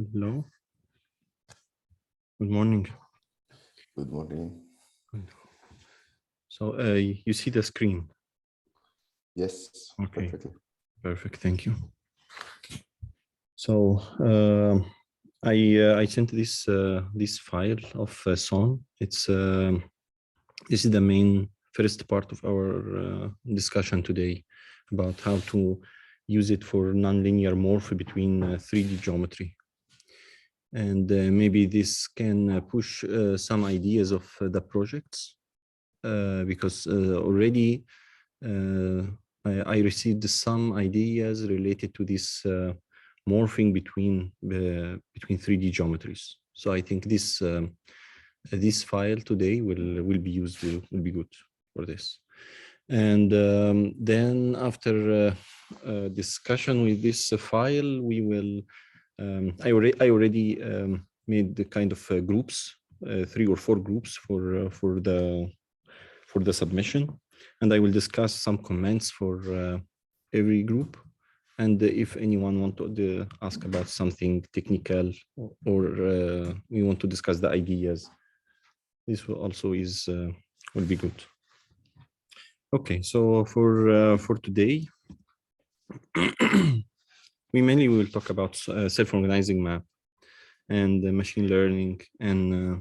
Hello. Good morning. Good morning. So you see the screen? Yes. Okay. Perfectly. Perfect. Thank you. So I sent this this file of song. It's this is the main first part of our discussion today about how to use it for nonlinear morph between 3D geometry. And maybe this can push some ideas of the projects because already I received some ideas related to this morphing between 3D geometries. So I think this this file today will be used, will be good for this. And then after discussion with this file, we will. I already made the kind of groups, 3 or 4 groups for the submission, and I will discuss some comments for every group. And if anyone want to ask about something technical or we want to discuss the ideas, this will also is will be good. Okay, so for today, we mainly will talk about self-organizing map and machine learning and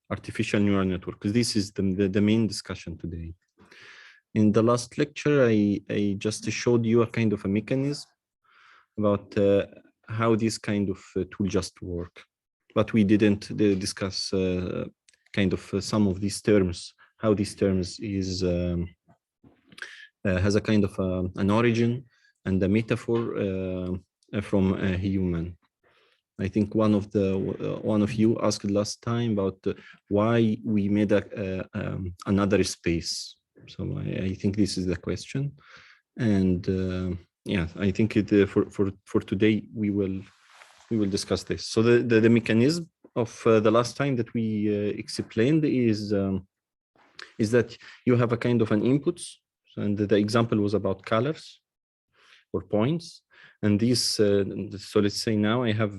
artificial neural network, because this is the main discussion today. In the last lecture, I just showed you a kind of a mechanism about how this kind of tool just work, but we didn't discuss kind of some of these terms, how these terms is has a kind of an origin and a metaphor from a human. I think one of you asked last time about why we made another space. So I think this is the question, and yeah, I think it for today we will discuss this. So the mechanism of the last time that we explained is that you have a kind of an inputs, and the example was about colors or points. And these, so let's say now I have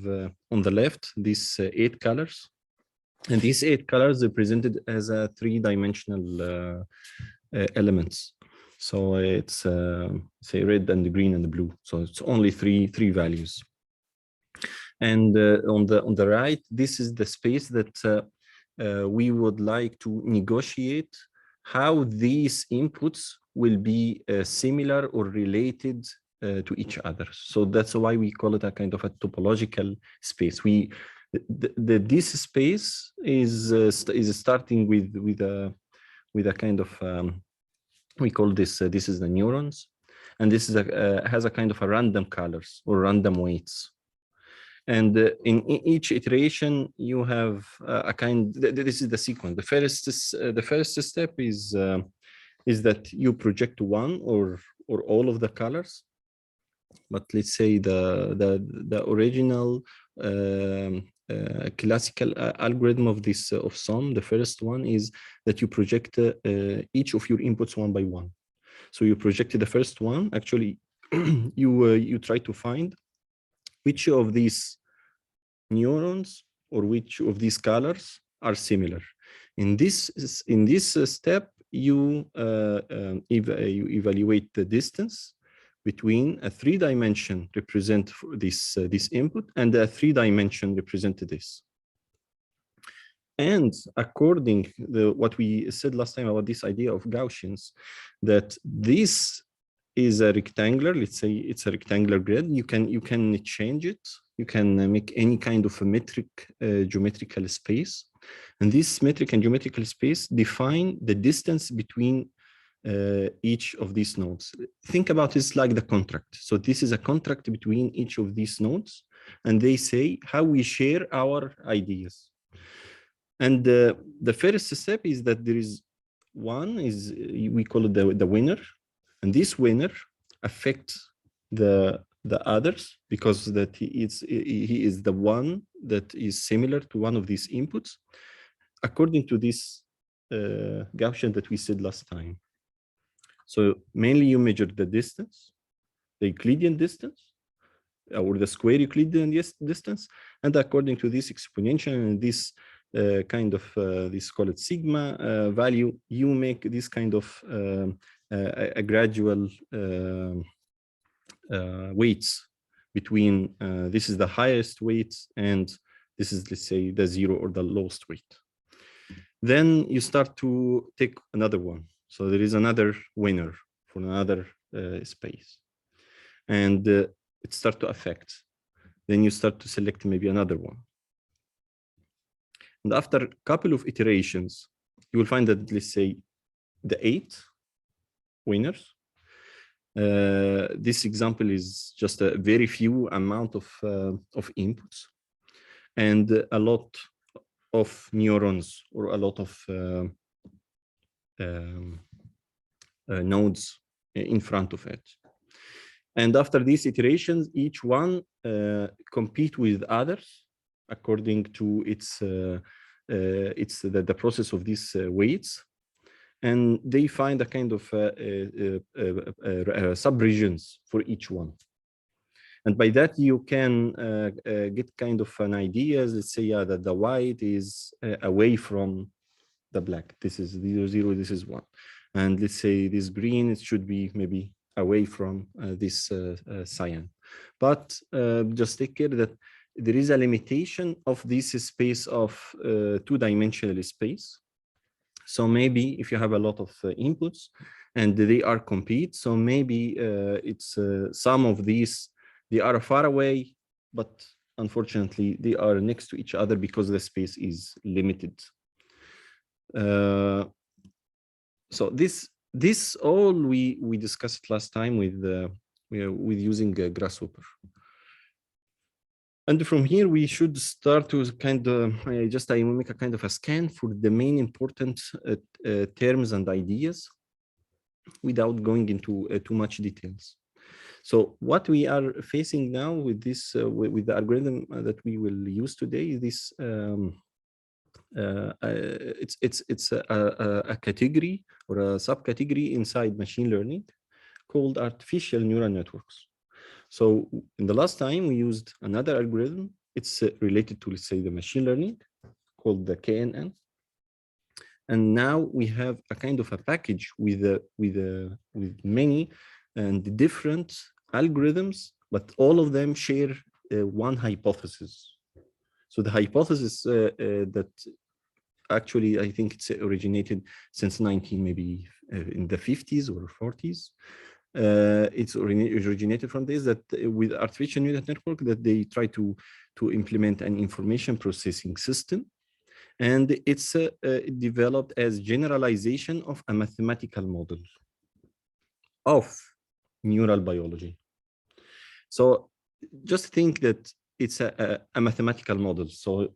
on the left these 8 colors, and these 8 colors are presented as a 3-dimensional elements. So it's say red and green and blue. So it's only three values. And on the right, this is the space that we would like to negotiate how these inputs will be similar or related to each other. So that's why we call it a kind of a topological space. This space is starting with a kind of we call this this is the neurons, and this is has a kind of a random colors or random weights. And in each iteration, you have a kind. This is the sequence. The first step is that you project one or all of the colors. But let's say the original classical algorithm of this of sum, the first one is that you project each of your inputs one by one. So you projected the first one. Actually, you try to find which of these neurons or which of these colors are similar. In this step, you evaluate the distance between a 3-dimension represent this this input and a 3-dimension represented this. And according to what we said last time about this idea of Gaussians, that this is a rectangular, let's say it's a rectangular grid, you can change it, you can make any kind of a metric geometrical space, and this metric and geometrical space define the distance between each of these nodes. Think about it like the contract. So this is a contract between each of these nodes, and they say how we share our ideas. And the first step is that there is one is we call it the winner, and this winner affects the others because that he is the one that is similar to one of these inputs, according to this Gaussian that we said last time. So mainly you measure the distance, the Euclidean distance, or the square Euclidean distance. And according to this exponential and this kind of, this call it sigma value, you make this kind of a gradual weights between, this is the highest weight and this is, let's say, the zero or the lowest weight. Then you start to take another one. So there is another winner for another space. And it starts to affect. Then you start to select maybe another one. And after a couple of iterations, you will find that, let's say, the 8 winners. This example is just a very few amount of inputs and a lot of neurons or a lot of nodes in front of it. And after these iterations, each one compete with others according to its the process of these weights, and they find a kind of subregions for each one. And by that you can get kind of an idea. Let's say that the white is away from the black. This is 0, 0, this is 1. And let's say this green, it should be maybe away from this cyan. But just take care that there is a limitation of this space of two-dimensional space. So maybe if you have a lot of inputs and they are compete, so maybe it's some of these, they are far away, but unfortunately they are next to each other because the space is limited. So this all we discussed last time with using Grasshopper. And from here, we should start to kind of I will make a kind of a scan for the main important terms and ideas without going into too much details. So what we are facing now with this, with the algorithm that we will use today, is this, it's a category or a subcategory inside machine learning called artificial neural networks. So in the last time we used another algorithm. It's related to, let's say, the machine learning called the KNN. And now we have a kind of a package with many and different algorithms, but all of them share one hypothesis. So the hypothesis that actually I think it's originated since maybe in the 50s or 40s. It's originated from this, that with artificial neural network, that they try to implement an information processing system, and it's developed as generalization of a mathematical model of neural biology. So just think that it's a mathematical model. So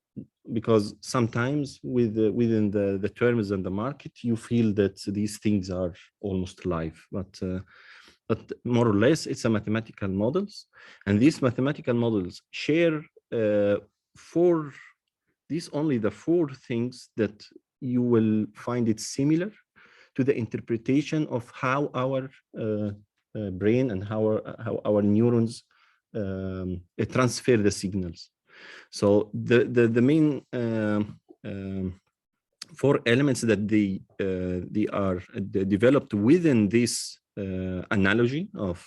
because sometimes within the terms and the market, you feel that these things are almost live, but more or less it's a mathematical models, and these mathematical models share only the 4 things that you will find it similar to the interpretation of how our brain and how our neurons transfer the signals. So the main 4 elements that they are developed within this analogy of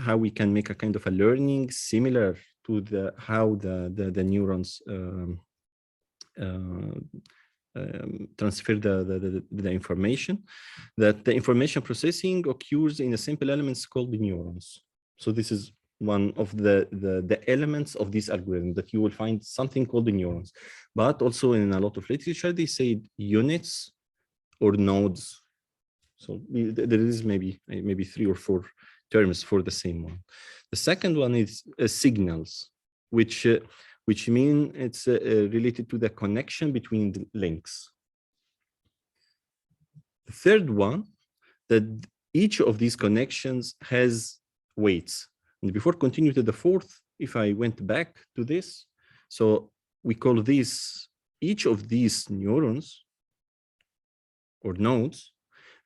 how we can make a kind of a learning similar to how the neurons transfer the information, that the information processing occurs in a simple elements called the neurons. So this is one of the elements of this algorithm, that you will find something called the neurons. But also in a lot of literature, they say units or nodes. So there is maybe 3 or 4 terms for the same one. The second one is signals, which mean it's related to the connection between the links. The third one, that each of these connections has weights. And before continue to the fourth, if I went back to this, so we call this, each of these neurons or nodes,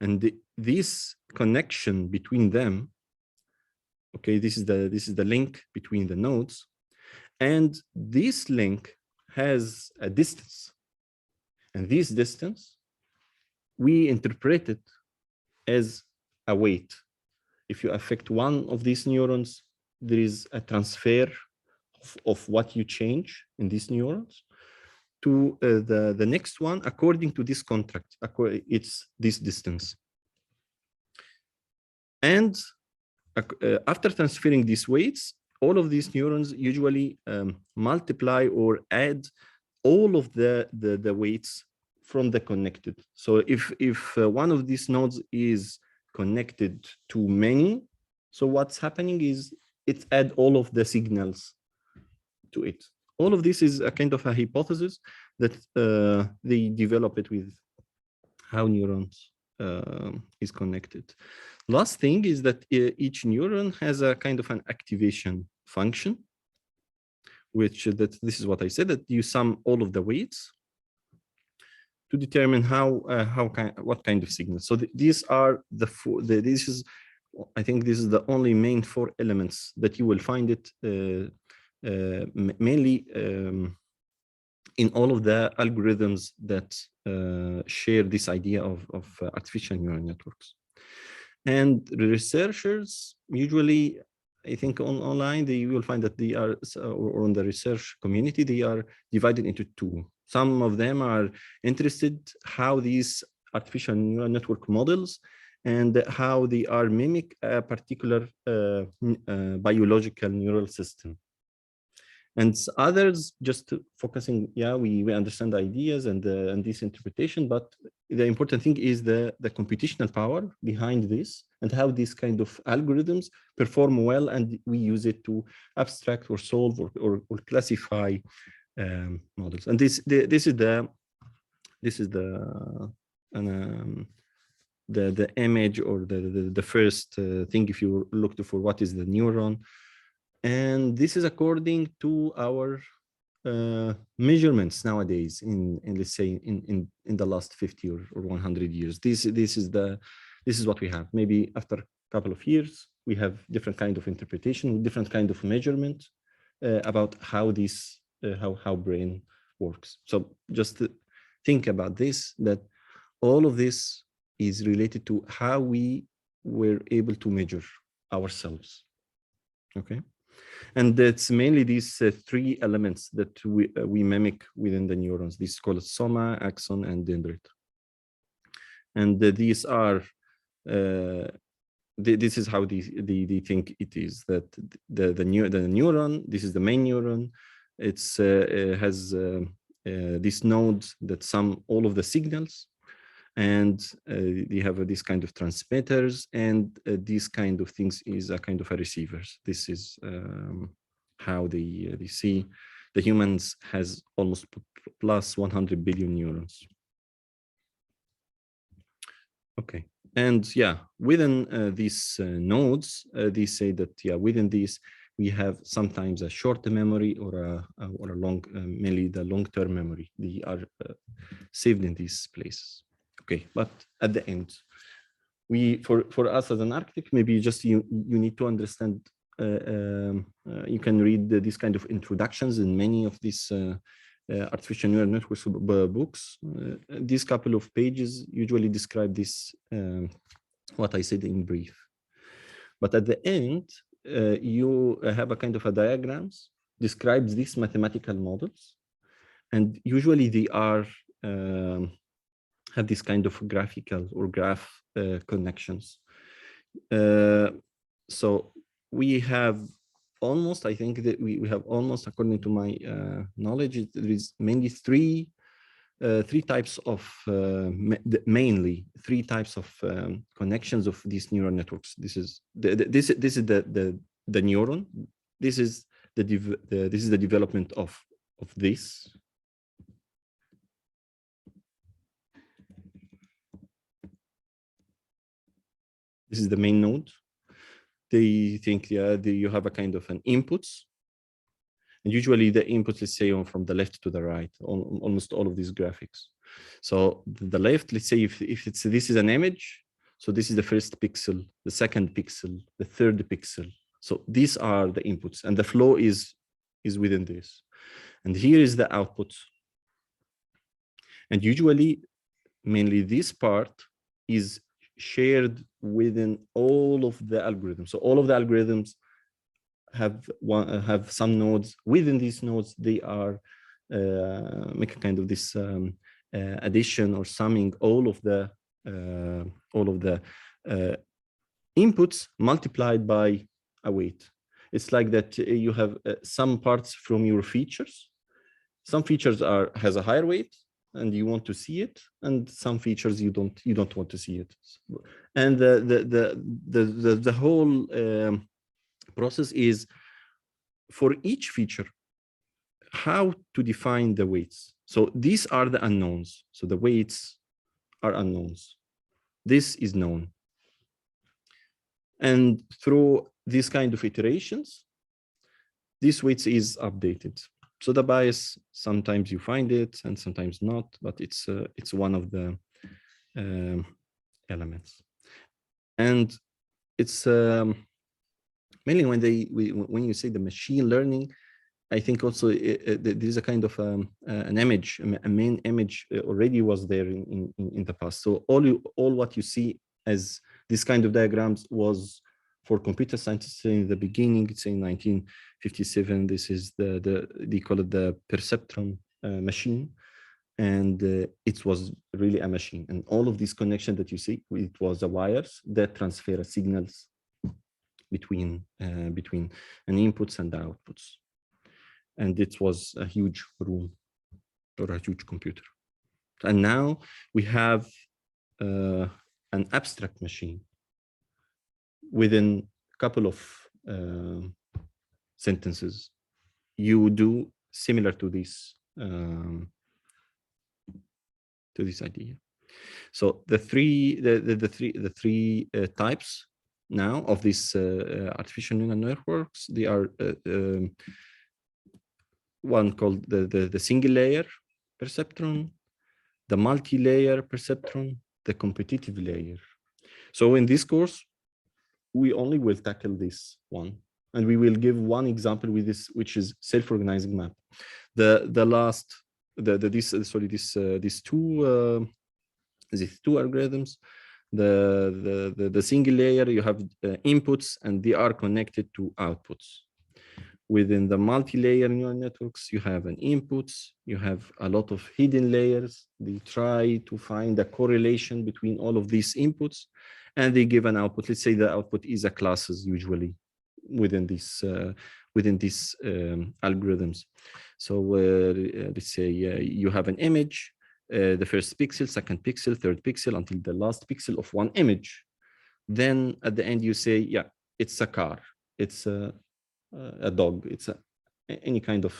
and this connection between them Okay, this is the link between the nodes, and this link has a distance, and this distance we interpret it as a weight. If you affect one of these neurons, there is a transfer of what you change in these neurons to the next one according to this contract. It's this distance. And after transferring these weights, all of these neurons usually multiply or add all of the weights from the connected. So if one of these nodes is connected to many, so what's happening is it add all of the signals to it. All of this is a kind of a hypothesis that they develop it with how neurons is connected. Last thing is that each neuron has a kind of an activation function, which this is what I said, that you sum all of the weights to determine what kind of signal. So these are the four. I think this is the only main four elements that you will find it mainly in all of the algorithms that share this idea of artificial neural networks. And the researchers usually, I think online, you will find that they are, or on the research community, they are divided into two. Some of them are interested how these artificial neural network models and how they are mimic a particular biological neural system. And others just focusing, yeah, we understand the ideas and this interpretation, but the important thing is the computational power behind this and how these kind of algorithms perform well, and we use it to abstract or solve or classify models. And this is the image or the first thing if you look for what is the neuron. And this is according to our measurements nowadays in let's say in the last 50 or 100 years. This is what we have. Maybe after a couple of years we have different kind of interpretation, different kind of measurement about how this how brain works. So just think about this, that all of this is related to how we were able to measure ourselves. Okay. And it's mainly these three elements that we mimic within the neurons. This is called soma, axon, and dendrite. And these are, this is how they think it is, that the neuron, this is the main neuron, it's has these nodes that sum all of the signals, and they have this kind of transmitters, and these kind of things is a kind of a receivers. This is how they see the humans has almost plus 100 billion neurons. Okay, and yeah, within these nodes, they say that yeah, within these we have sometimes a short memory or a long, mainly the long-term memory. They are saved in these places. Okay, but at the end, for us as an architect, maybe just you need to understand. You can read these kind of introductions in many of these artificial neural networks books. These couple of pages usually describe this, what I said in brief. But at the end, you have a kind of a diagrams describes these mathematical models, and usually they are have this kind of graphical or graph connections. So we have almost, I think that we have almost, according to my knowledge, there is mainly three types of, mainly three types of connections of these neural networks. This is the neuron. This is the development of this. This is the main node. They think, yeah, you have a kind of an inputs, and usually the inputs, let's say, from the left to the right, on almost all of these graphics. So the left, let's say, if this is an image, so this is the first pixel, the second pixel, the third pixel. So these are the inputs, and the flow is within this. And here is the output. And usually, mainly this part is shared within all of the algorithms. So all of the algorithms have some nodes. Within these nodes, they are make a kind of this addition or summing all of the inputs multiplied by a weight. It's like that you have some parts from your features. Some features has a higher weight, and you want to see it, and some features you don't want to see it. And the whole process is for each feature how to define the weights. So these are the unknowns. So the weights are unknowns. This is known. And through these kind of iterations, this weights is updated. So the bias, sometimes you find it and sometimes not, but it's one of the elements. And it's mainly when you say the machine learning, I think also there is a kind of an image, a main image already was there in the past. So all what you see as this kind of diagrams was for computer scientists in the beginning. It's in 1957. This is they call it the Perceptron Machine, and it was really a machine. And all of these connections that you see, it was the wires that transfer signals between an inputs and the outputs. And it was a huge room or a huge computer. And now we have an abstract machine within a couple of sentences. You do similar to this idea. So the three types now of these artificial neural networks, they are one called the single layer perceptron, the multi-layer perceptron, the competitive layer. So in this course, we only will tackle this one, and we will give one example with this, which is self-organizing map. These two algorithms, the single layer, you have inputs and they are connected to outputs. Within the multi-layer neural networks, you have an inputs, you have a lot of hidden layers. They try to find a correlation between all of these inputs, and they give an output. Let's say the output is a classes usually within these algorithms. So let's say you have an image, the first pixel, second pixel, third pixel, until the last pixel of one image. Then at the end you say, yeah, it's a car, it's a dog, it's any kind of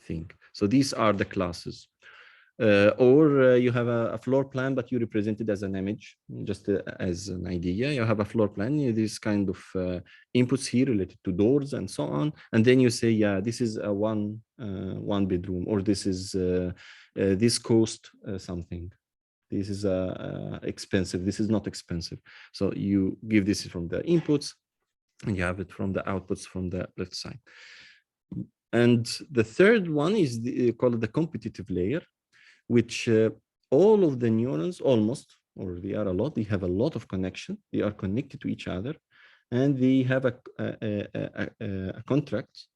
thing. So these are the classes. Or you have a floor plan, but you represent it as an image, just as an idea. You have a floor plan, this kind of inputs here related to doors and so on. And then you say, yeah, this is a one bedroom, or this is this cost something. This is expensive. This is not expensive. So you give this from the inputs, and you have it from the outputs from the left side. And the third one is called the competitive layer, which all of the neurons almost, or they are a lot, they have a lot of connection. They are connected to each other, and they have a contract,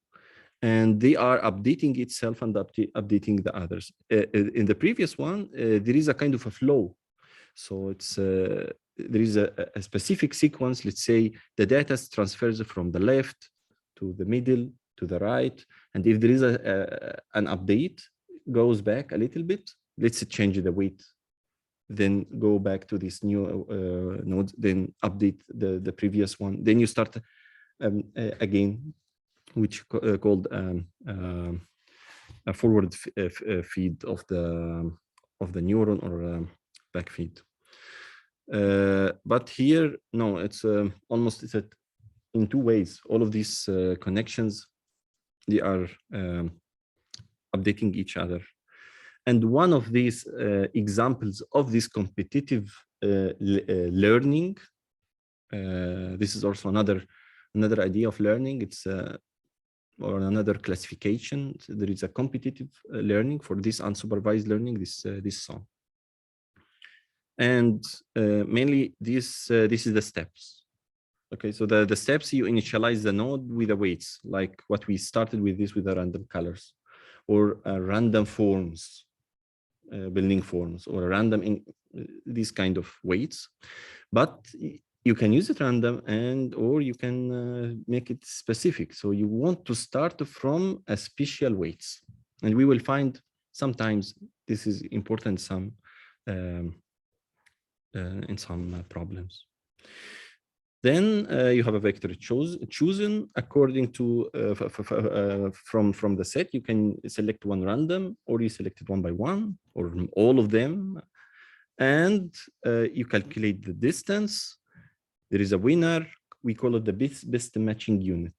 and they are updating itself and updating the others. In the previous one, there is a kind of a flow. So it's there is a specific sequence. Let's say the data transfers from the left to the middle to the right, and if there is an update, goes back a little bit. Let's change the weight, then go back to this new node, then update the previous one. Then you start again, which called a forward feed of the neuron, or back feed. But here, no, it's almost in two ways. All of these connections, they are updating each other. And one of these examples of this competitive learning, this is also another another idea of learning. It's or another classification. There is a competitive learning for this unsupervised learning, this song. And mainly this is the steps. Okay, so the steps, you initialize the node with the weights, like what we started with this with the random colors, or random forms, building forms, or random in these kind of weights. But you can use it random, and or you can make it specific. So you want to start from a special weights, and we will find sometimes this is important in some problems. Then you have a vector chosen according to from the set. You can select one random, or you select it one by one, or all of them, and you calculate the distance. There is a winner. We call it the best matching unit,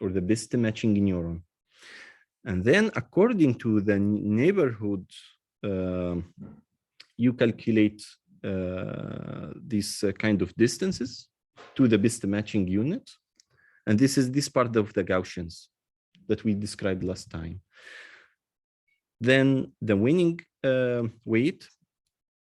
or the best matching neuron. And then according to the neighborhood, you calculate these kind of distances to the best matching unit. And this is this part of the Gaussians that we described last time. Then the winning weight,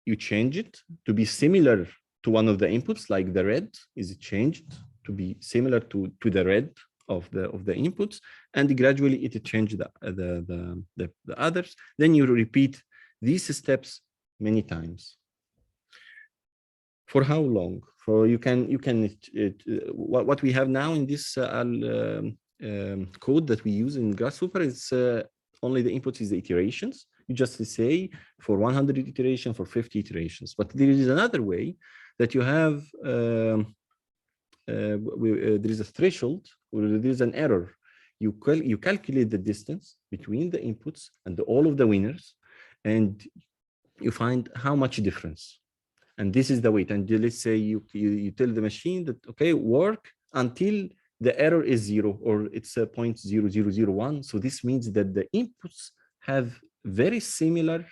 you change it to be similar to one of the inputs, like the red is changed to be similar to the red of the inputs, and gradually it changed the others. Then you repeat these steps many times. For how long? For what we have now in this code that we use in Grasshopper is only the input is the iterations. You just say for 100 iterations, for 50 iterations. But there is another way that you have. There is a threshold, or there is an error. You calculate the distance between the inputs and all of the winners, and you find how much difference. And this is the weight. And let's say you tell the machine that, okay, work until the error is 0, or it's a 0.0001. So this means that the inputs have very similar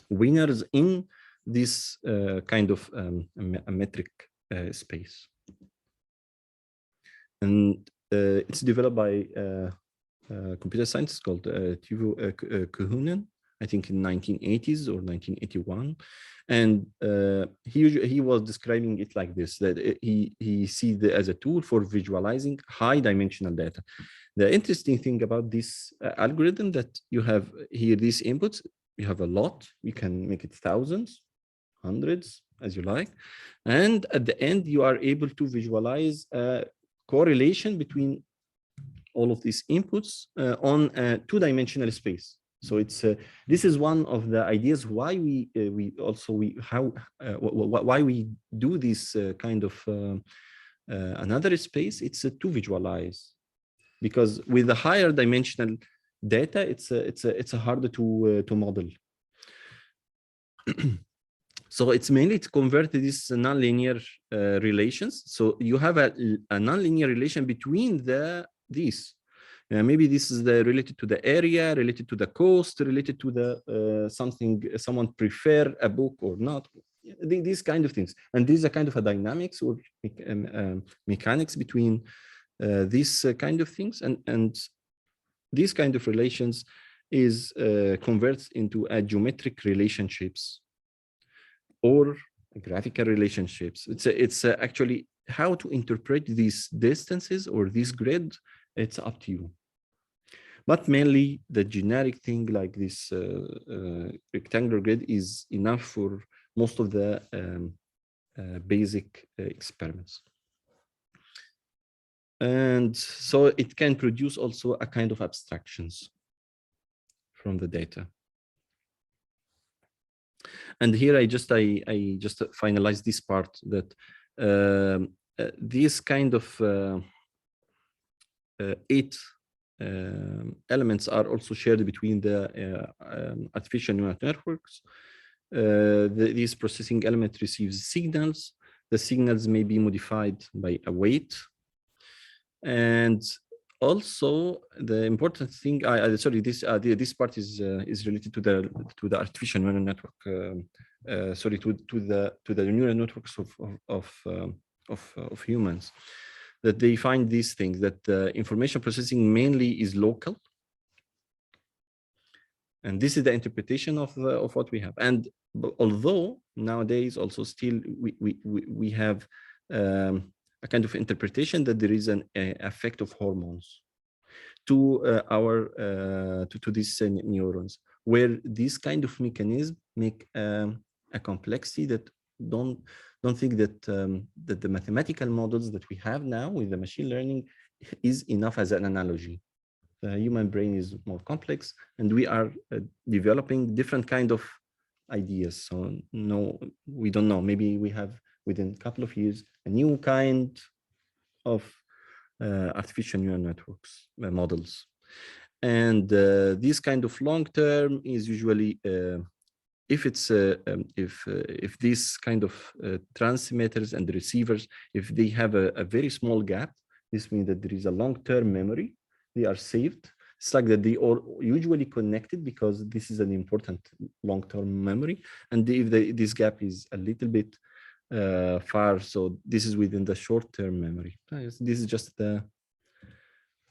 winners in this kind of a metric space. And it's developed by computer scientists called Teuvo Kuhnen, I think in 1980s or 1981. And he was describing it like this, that he sees it as a tool for visualizing high dimensional data. The interesting thing about this algorithm that you have here, these inputs, you have a lot, you can make it thousands, hundreds, as you like. And at the end, you are able to visualize a correlation between all of these inputs on a two-dimensional space. So it's this is one of the ideas why why we do this kind of another space. It's to visualize, because with the higher dimensional data, it's harder to model. So it's mainly to convert these nonlinear relations. So you have a nonlinear relation between these. Maybe this is related to the area, related to the cost, related to the someone prefer a book or not. These kind of things. And these are kind of a dynamics or mechanics between these kind of things, and these kind of relations is converts into a geometric relationships or graphical relationships. It's actually how to interpret these distances or this grid. It's up to you. But mainly the generic thing like this rectangular grid is enough for most of the basic experiments. And so it can produce also a kind of abstractions from the data. And here I just finalized this part that these kind of 8 elements are also shared between the artificial neural networks. These processing element receives signals. The signals may be modified by a weight. And also the important thing, sorry, this part is related to the artificial neural network. Sorry, to the neural networks of of humans, that they find these things, that information processing mainly is local. And this is the interpretation of what we have. And although nowadays also still we have a kind of interpretation that there is an effect of hormones to to these neurons, where this kind of mechanism make a complexity that don't think that that the mathematical models that we have now with the machine learning is enough as an analogy. The human brain is more complex, and we are developing different kind of ideas. So no, we don't know. Maybe we have within a couple of years a new kind of artificial neural networks models, and this kind of long term is usually if it's if these kind of transmitters and receivers, if they have a very small gap, this means that there is a long-term memory. They are saved. It's like that they are usually connected because this is an important long-term memory. And if this gap is a little bit far, so this is within the short-term memory. This is just a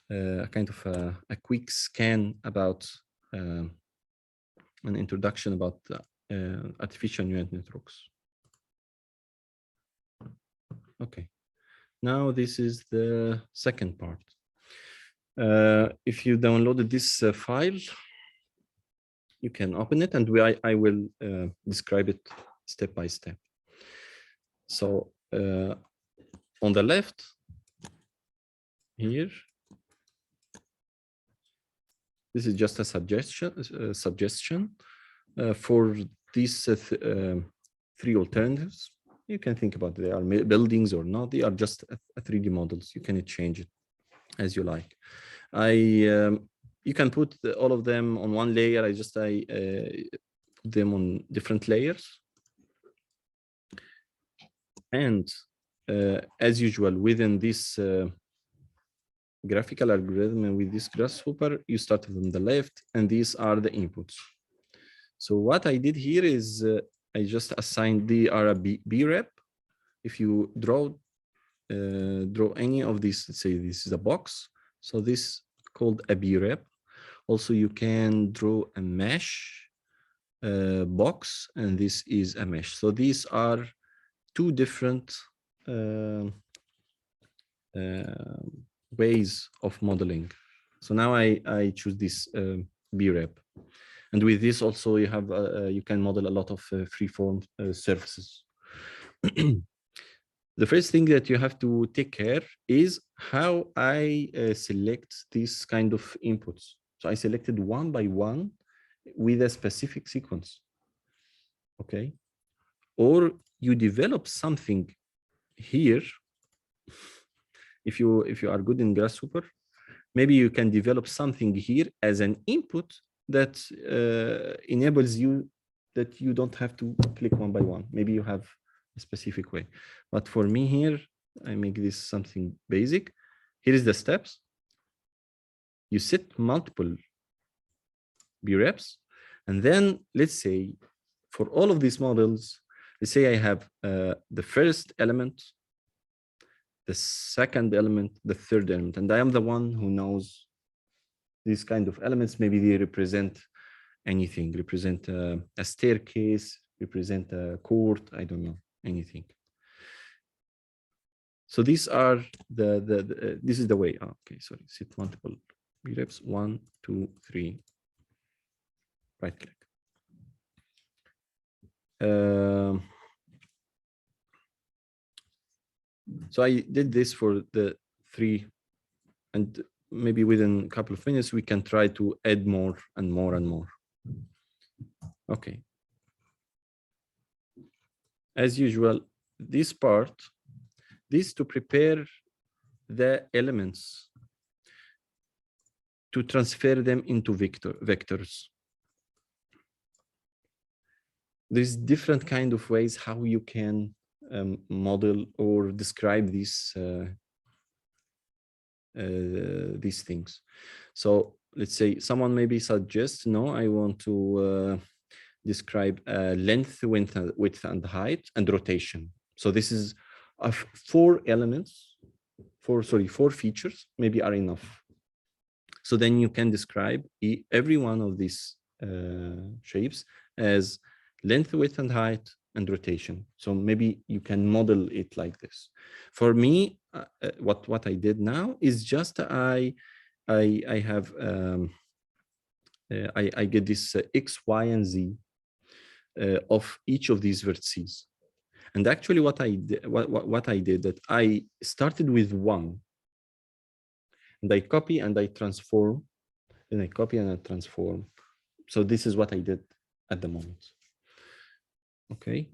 kind of a quick scan about an introduction about artificial neural networks. Okay, now this is the second part. If you downloaded this file, you can open it, and I will describe it step by step. So on the left here, this is just a suggestion for these three alternatives. You can think about they are buildings or not. They are just a 3D models. You can change it as you like. You can put all of them on one layer. I put them on different layers. And as usual, within this graphical algorithm and with this grasshopper, you start from the left, and these are the inputs. So what I did here is I just assigned a B-rep. If you draw any of these, let's say this is a box. So this called a B-rep. Also, you can draw a mesh box, and this is a mesh. So these are two different ways of modeling. So now I choose this B-rep. And with this also you have you can model a lot of freeform surfaces. The first thing that you have to take care is how I select these kind of inputs. So I selected one by one with a specific sequence. Okay. Or you develop something here. If you are good in Grasshopper, maybe you can develop something here as an input that enables you that you don't have to click one by one. Maybe you have a specific way. But for me here, I make this something basic. Here is the steps. You set multiple B-reps. And then let's say for all of these models, let's say I have the first element, the second element, the third element, and I am the one who knows these kind of elements. Maybe they represent anything, represent a staircase, represent a court, I don't know, anything. So these are this is the way. Oh, okay, sorry, set multiple B-reps, 1, 2, 3, right click. So I did this for the 3, and maybe within a couple of minutes, we can try to add more and more and more. Okay. As usual, this part, this to prepare the elements to transfer them into vectors. There's different kind of ways how you can model or describe these things. So let's say someone maybe suggests, no, I want to describe length, width and height and rotation. So this is of 4 features maybe are enough. So then you can describe every one of these shapes as length, width, and height, and rotation. So maybe you can model it like this. For me, what I did now is just I have I get this X, Y, and Z of each of these vertices. And actually what I did that I started with 1, and I copy and I transform, and I copy and I transform. So this is what I did at the moment. Okay.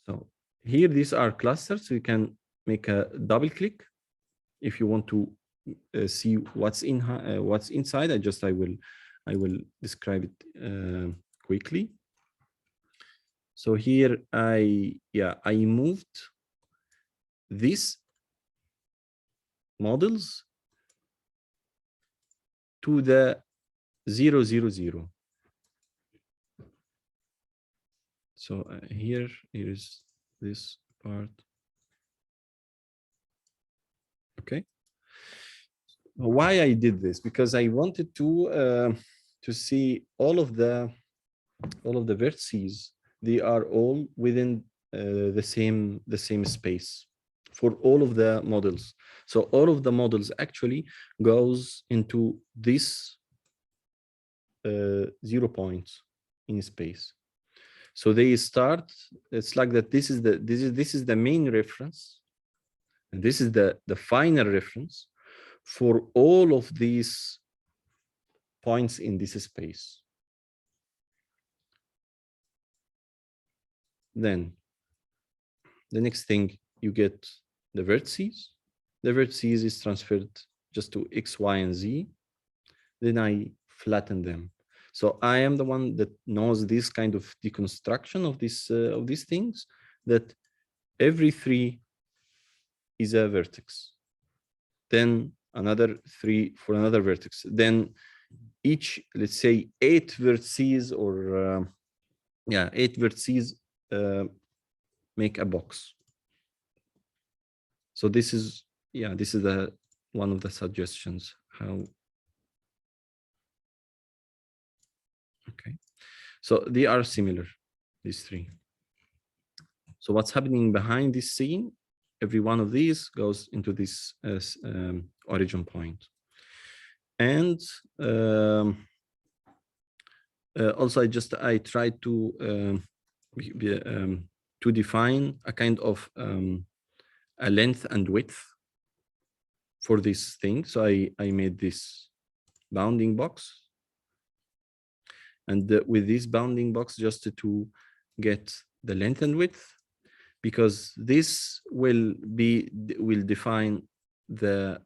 So here, these are clusters. So you can make a double click if you want to see what's inside. I will describe it quickly. So here I moved these models to the 0, 0, 0. So here is this part. Okay. Why I did this? Because I wanted to see all of the vertices. They are all within the same space for all of the models. So all of the models actually goes into this 0 points in space. So they start. It's like that. This is the main reference, and this is the final reference for all of these points in this space. Then the next thing, you get the vertices. The vertices is transferred just to X, Y, and Z. Then I flatten them. So I am the one that knows this kind of deconstruction of these things, that every 3 is a vertex. Then another 3 for another vertex. Then each, let's say 8 vertices, or 8 vertices make a box. So this is the one of the suggestions. How? Okay. So they are similar, these 3. So what's happening behind this scene? Every one of these goes into this origin point. And also I tried to define a kind of a length and width for this thing. So I made this bounding box, and with this bounding box, just to get the length and width, because this will define the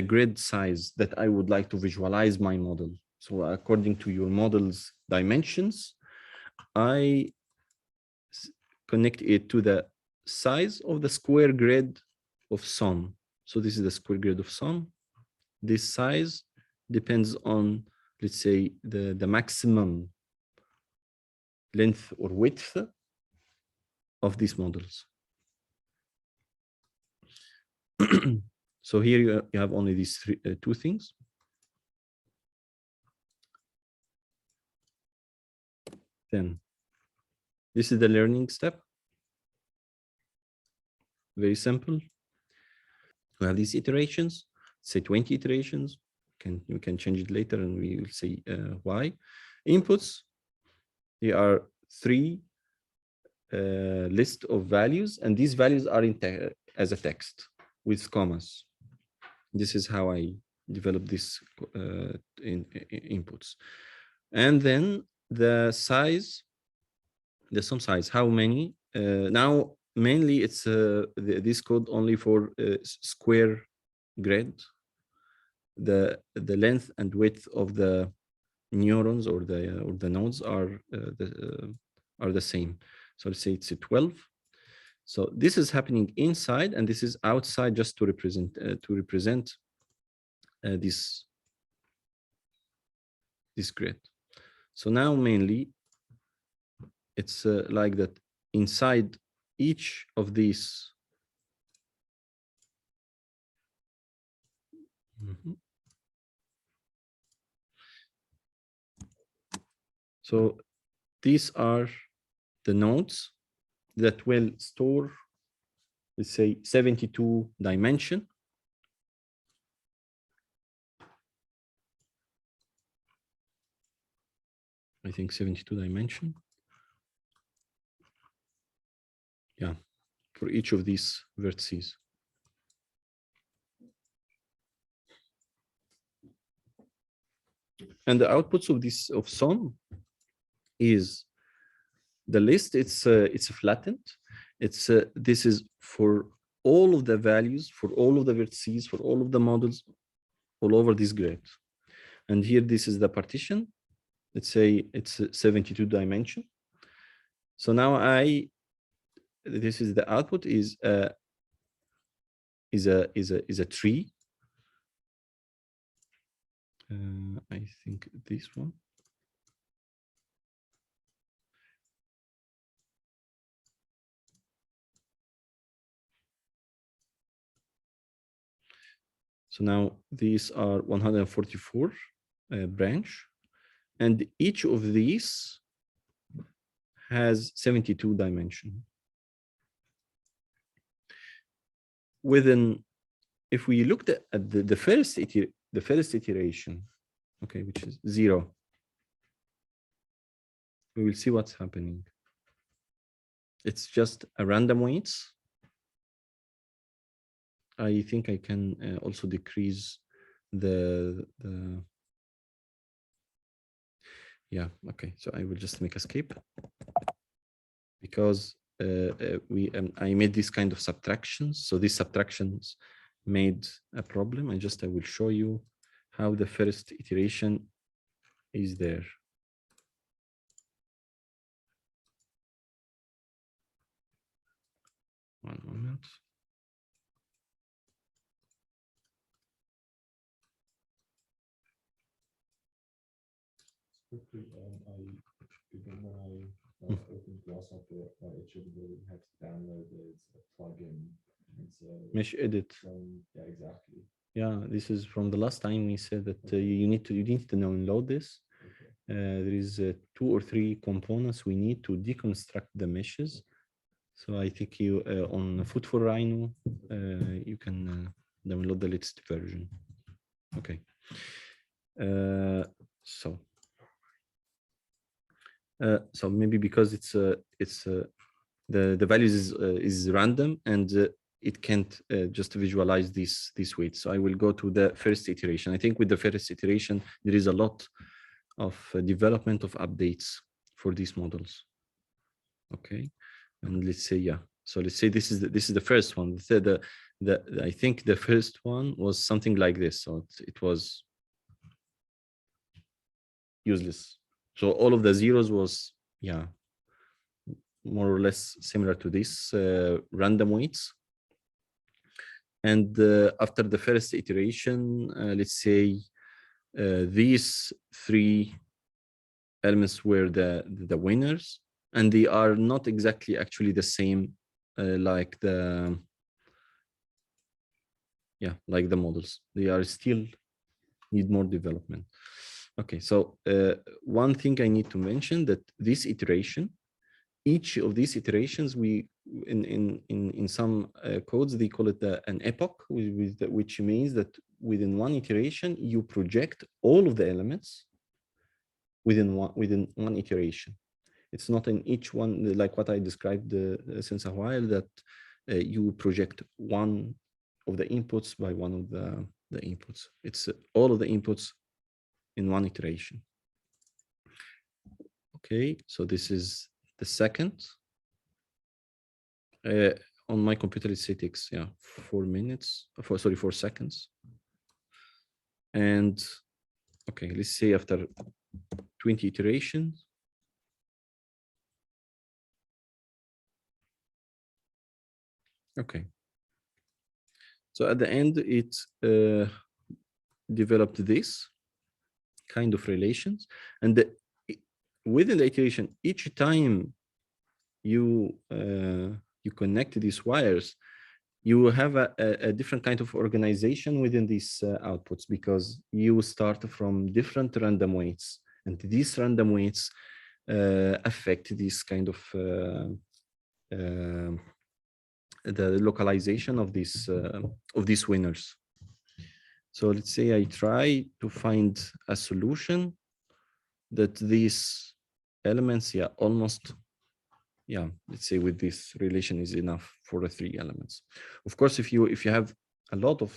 grid size that I would like to visualize my model. So according to your model's dimensions, I connect it to the size of the square grid of sum. So this is the square grid of sum. This size depends on, let's say, the maximum length or width of these models. So here you have only these 2 things. Then this is the learning step. Very simple. We have these iterations, say 20 iterations. We can change it later, and we will see why. Inputs, there are 3 list of values, and these values are as a text with commas. This is how I develop this inputs. And then the size, the sum size, how many? Now, mainly it's this code only for square grid. The length and width of the neurons or the nodes are the same. So let's say it's a 12. So this is happening inside, and this is outside, just to represent this grid. So now mainly it's like that. Inside each of these Mhm. So these are the nodes that will store, let's say, 72 dimension. I think 72 dimension. Yeah, for each of these vertices. And the outputs of this of SOM is the list. It's flattened. It's this is for all of the values, for all of the vertices, for all of the models, all over this grid. And here, this is the partition. Let's say it's 72 dimension. So now this is the output is a tree. I think this one. So now these are 144 branch, and each of these has 72 dimension. Within, if we looked at the first iteration, okay, which is 0, we will see what's happening. It's just a random weights. I think I can also decrease the yeah, okay, so I will just make escape because I made this kind of subtractions. So these subtractions made a problem. I will show you how the first iteration is there. One moment. Quickly, when I opened Grasshopper, it should really have to download a plugin. Mesh edit. Yeah, exactly. Yeah, this is from the last time we said that you need to download this. Okay. There is 2 or 3 components we need to deconstruct the meshes. So I think you on Food for Rhino you can download the latest version. Okay. So maybe because it's the values is random and it can't just visualize this weight. So I will go to the first iteration. I think with the first iteration there is a lot of development of updates for these models. Okay, and let's say so let's say this is the first one. I think the first one was something like this. So it was useless. So all of the zeros was more or less similar to this random weights. And after the first iteration, let's say these 3 elements were the winners, and they are not exactly actually the same like the models. They are still need more development. Okay, so one thing I need to mention that this iteration, each of these iterations, we in some codes they call it an epoch, which means that within one iteration you project all of the elements within one iteration. It's not in each one like what I described since a while, that you project one of the inputs by one of the inputs. It's all of the inputs in one iteration. Okay, so this is the second. On my computer it takes 4 minutes. 4 seconds. And okay, let's say after 20 iterations. Okay. So at the end, it developed this kind of relations, and within the iteration, each time you connect these wires, you have a different kind of organization within these outputs, because you start from different random weights, and these random weights affect this kind of the localization of these winners. So let's say I try to find a solution that these elements, almost, let's say with this relation is enough for the 3 elements. Of course, if you have a lot of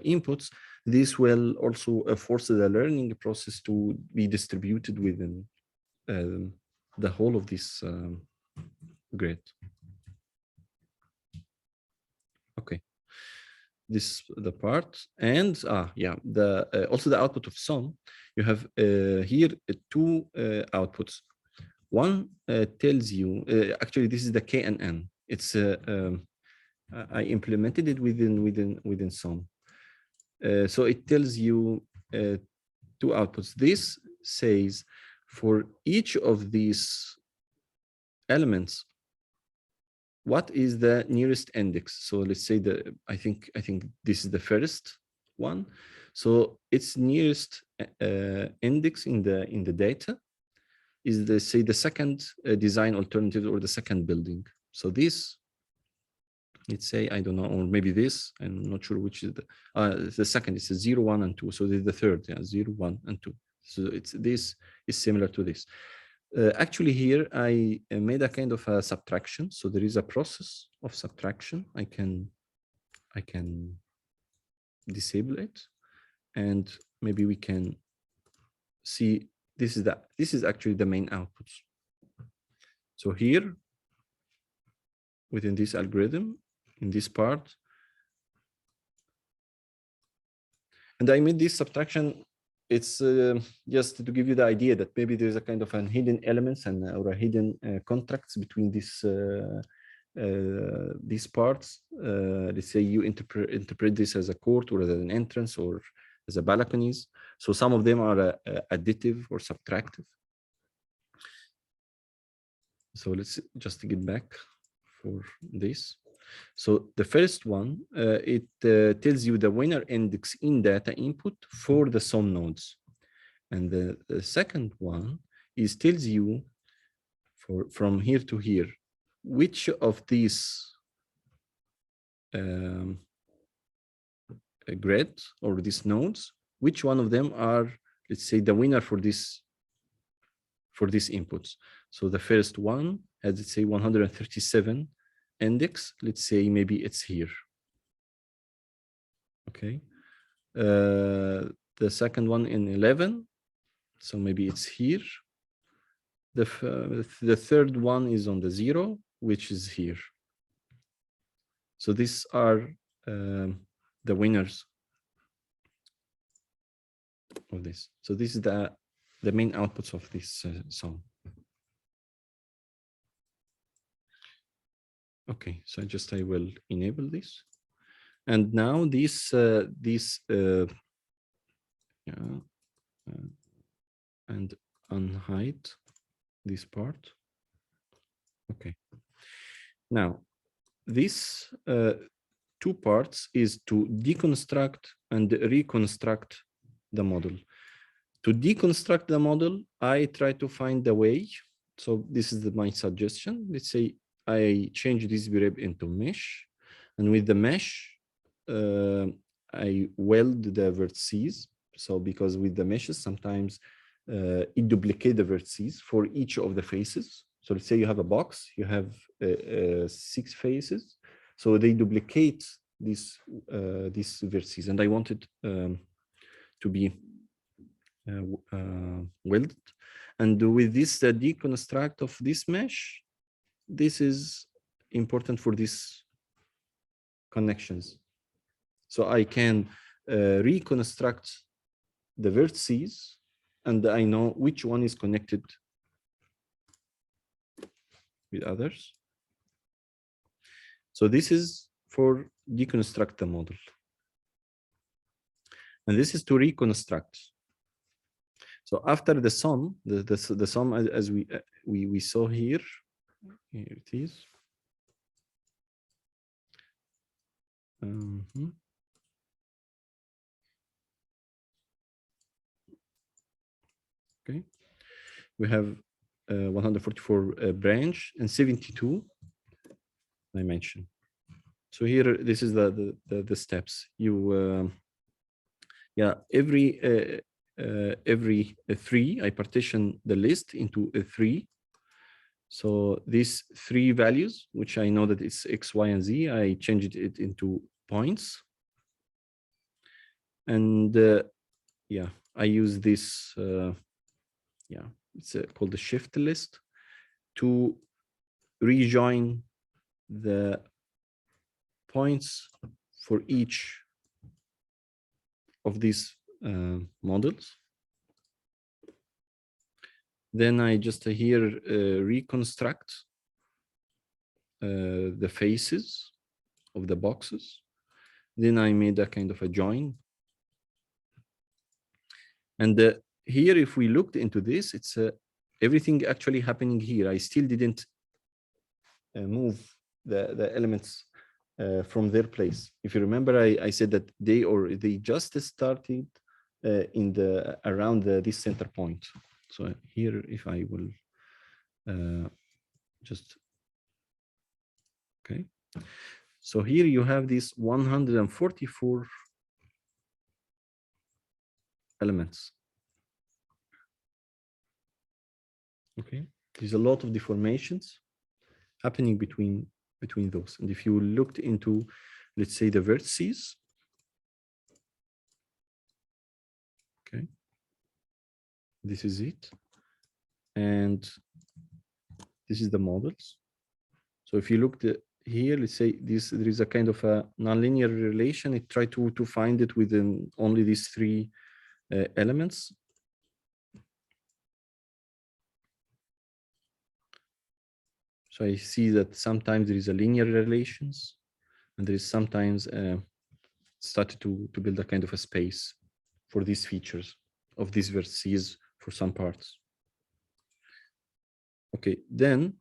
inputs, this will also force the learning process to be distributed within the whole of this grid. Okay, this the part, and the also the output of sum. You have here 2 outputs. One tells you, actually this is the K and N. It's I implemented it within sum. So it tells you 2 outputs. This says for each of these elements, what is the nearest index? So let's say I think this is the first one. So its nearest index in the data is the second design alternative, or the second building. So this, let's say, I don't know, or maybe this, I'm not sure which is the second. It's a 0, 1, and 2. So this is the third, 0, 1, and 2. So this is similar to this. Actually, here I made a kind of a subtraction. So there is a process of subtraction. I can disable it, and maybe we can see this is actually the main outputs. So here, within this algorithm, in this part, and I made this subtraction. It's just to give you the idea that maybe there's a kind of an hidden elements or a hidden contracts between these parts. Let's say you interpret this as a court, or as an entrance, or as a balconies. So some of them are additive or subtractive. So let's just get back for this. So the first one, it tells you the winner index in data input for the sum nodes. And the second one tells you from here to here, which of these grid or these nodes, which one of them are, let's say, the winner for these inputs. So the first one has, let's say, 137 index. Let's say maybe it's here. Okay. The second one in 11. So maybe it's here. The third one is on the 0, which is here. So these are the winners of this. So this is the main outputs of this sum. Okay, so I will enable this, and now this and unhide this part. Okay. Now this 2 parts is to deconstruct and reconstruct the model. To deconstruct the model, I try to find a way. So this is my suggestion. Let's say I change this variable into mesh, and with the mesh, I weld the vertices. So because with the meshes, sometimes it duplicates the vertices for each of the faces. So let's say you have a box, you have 6 faces, so they duplicate these vertices, and I wanted to be welded. And with this deconstruct of this mesh, this is important for these connections. So I can reconstruct the vertices, and I know which one is connected with others. So this is for deconstruct the model. And this is to reconstruct. So after the sum, the sum as we saw here it is. Mhm. Okay, we have 144 branch and 72 dimension. So here, this is the steps. You yeah, every three, I partition the list into three. So these three values, which I know that it's X, Y, and Z, I changed it into points. And yeah, I use this, yeah, it's called the shift list to rejoin the points for each of these models. Then I just here reconstruct the faces of the boxes. Then I made a kind of a join. And here, if we looked into this, it's everything actually happening here. I still didn't move the elements from their place. If you remember, I said that they just started in the around this center point. So here, if I will just, okay. So here you have these 144 elements. Okay, there's a lot of deformations happening between those. And if you looked into, let's say, the vertices, okay, this is it, and this is the models. So if you looked here, let's say there is a kind of a nonlinear relation. It tried to find it within only these three elements. So I see that sometimes there is a linear relations, and there is sometimes started to build a kind of a space for these features of these vertices for some parts. Okay, then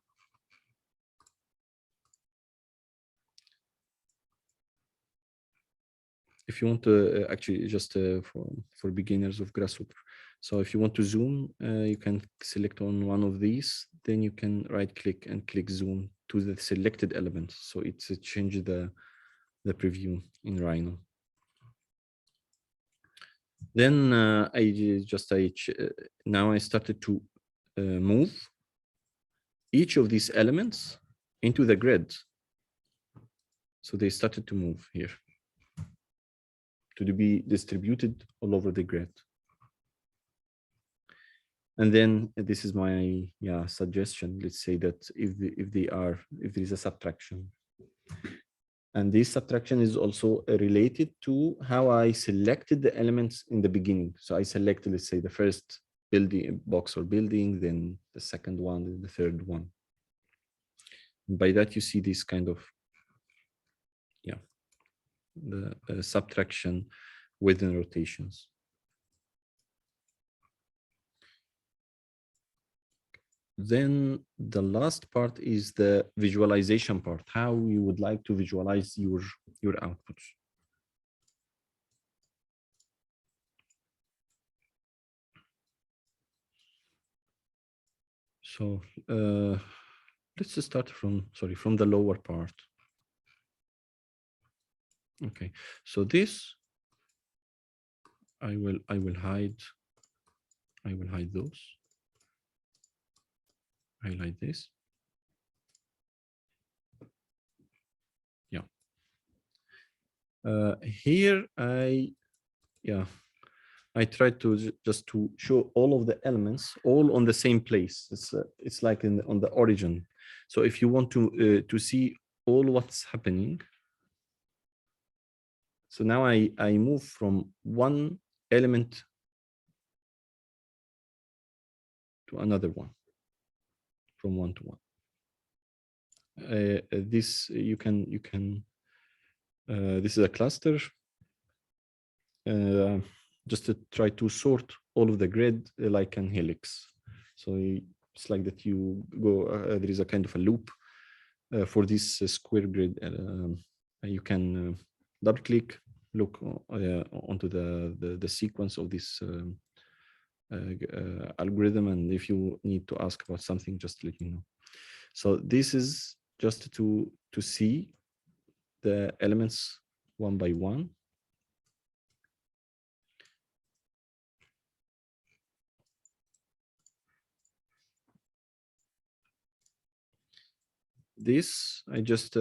if you want to actually just for beginners of Grasshopper. So if you want to zoom, you can select on one of these, then you can right click and click zoom to the selected element. So it's change the preview in Rhino. Then now I started to move each of these elements into the grid. So they started to move here to be distributed all over the grid. And then this is my suggestion. Let's say that if there is a subtraction, and this subtraction is also related to how I selected the elements in the beginning. So I selected, let's say, the first building box or building, then the second one, then the third one. And by that you see this kind of the subtraction within rotations. Then the last part is the visualization part, how you would like to visualize your outputs. So let's just start from the lower part. Okay, so this I will hide those. Highlight this. Yeah. Here I tried to just to show all of the elements all on the same place. It's like on the origin. So if you want to see all what's happening, so now I move from one element to another one, from one to one. This you can this is a cluster. Just to try to sort all of the grid like an helix. So it's like that you go, there is a kind of a loop for this square grid. You can double click, look onto the sequence of this algorithm, and if you need to ask about something, just let me know. So this is just to see the elements one by one. This I just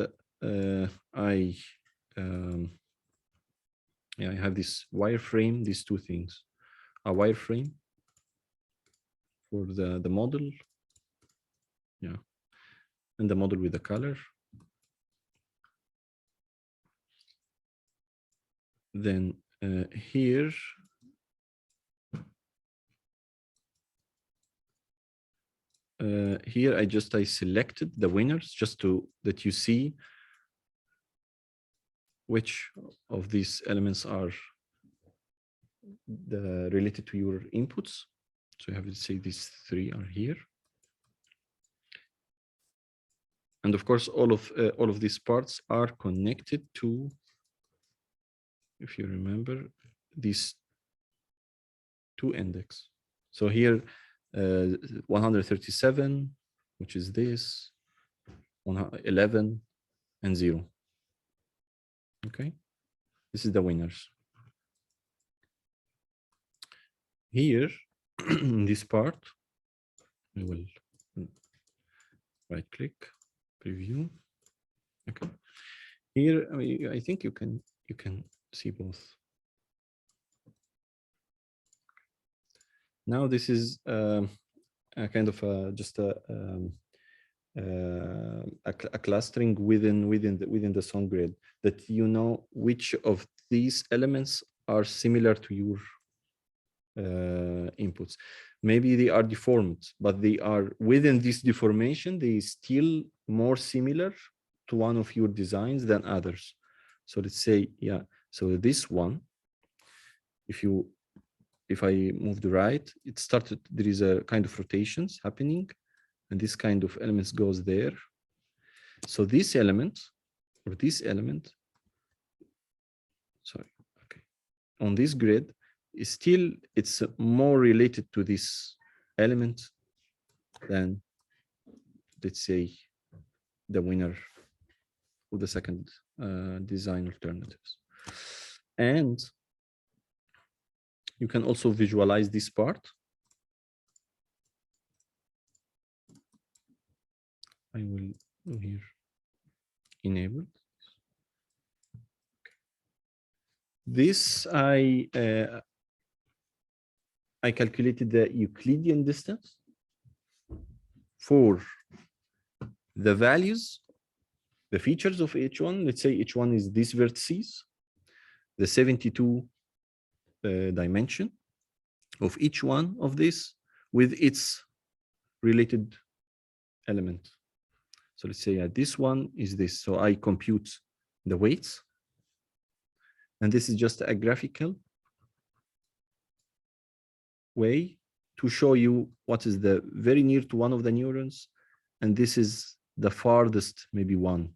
I have this wireframe, these two things, a wireframe for the model, yeah, and the model with the color. Then here here I selected the winners just to that you see which of these elements are related to your inputs. So you have to say these three are here. And of course, all of these parts are connected to, if you remember, these two index. So here, 137, which is this, 11 and 0. Okay, this is the winners. Here, in this part, we will right click, preview. Okay, here I think you can see both. Now this is a kind of just a clustering within the song grid, that you know which of these elements are similar to your inputs. Maybe they are deformed, but they are within this deformation, they still more similar to one of your designs than others. So let's say, yeah, so this one, if I move the right, it started, there is a kind of rotations happening, and this kind of elements goes there. So this element, or this element, sorry, okay, on this grid is still, it's more related to this element than, let's say, the winner of the second design alternatives. And you can also visualize this part. I will do here, enable. This I calculated the Euclidean distance for the values, the features of H1. Let's say H1 is these vertices, the 72 dimension of each one of this with its related element. So let's say this one is this. So I compute the weights. And this is just a graphical way to show you what is the very near to one of the neurons. And this is the farthest, maybe one.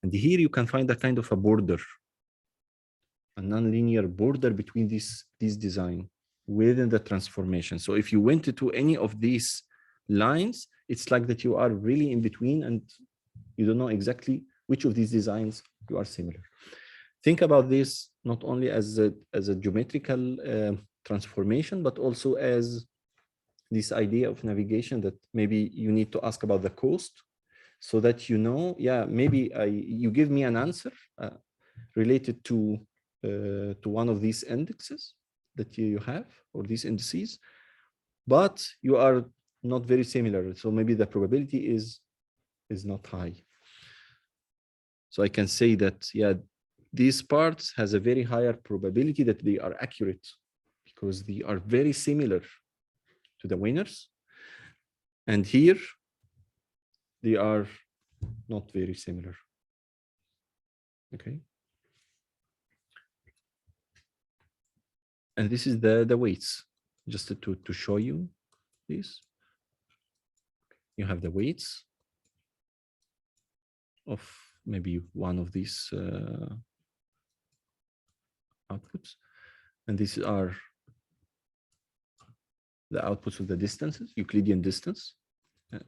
And here you can find a kind of a border, a nonlinear border between these design within the transformation. So if you went to any of these lines, it's like that you are really in between and you don't know exactly which of these designs you are similar. Think about this not only as a geometrical transformation, but also as this idea of navigation, that maybe you need to ask about the coast, so that you know, yeah, maybe you give me an answer related to one of these indexes that you have, or these indices, but you are not very similar. So maybe the probability is not high. So I can say that, yeah, these parts has a very higher probability that they are accurate because they are very similar to the winners. And here, they are not very similar. Okay. And this is the weights, just to show you this. You have the weights of maybe one of these outputs. And these are the outputs of the distances, Euclidean distance,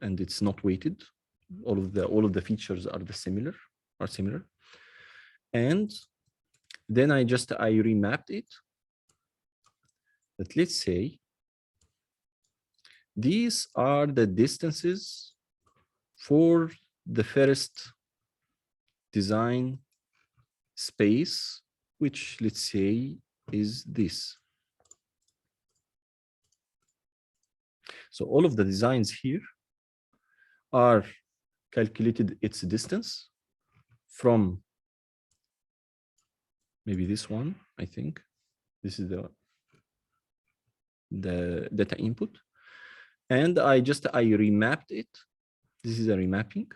and it's not weighted. All of the features are similar. And then I remapped it. But let's say these are the distances for the first design space, which let's say is this. So all of the designs here are calculated its distance from maybe this one, I think. This is the data input. And I remapped it. This is a remapping.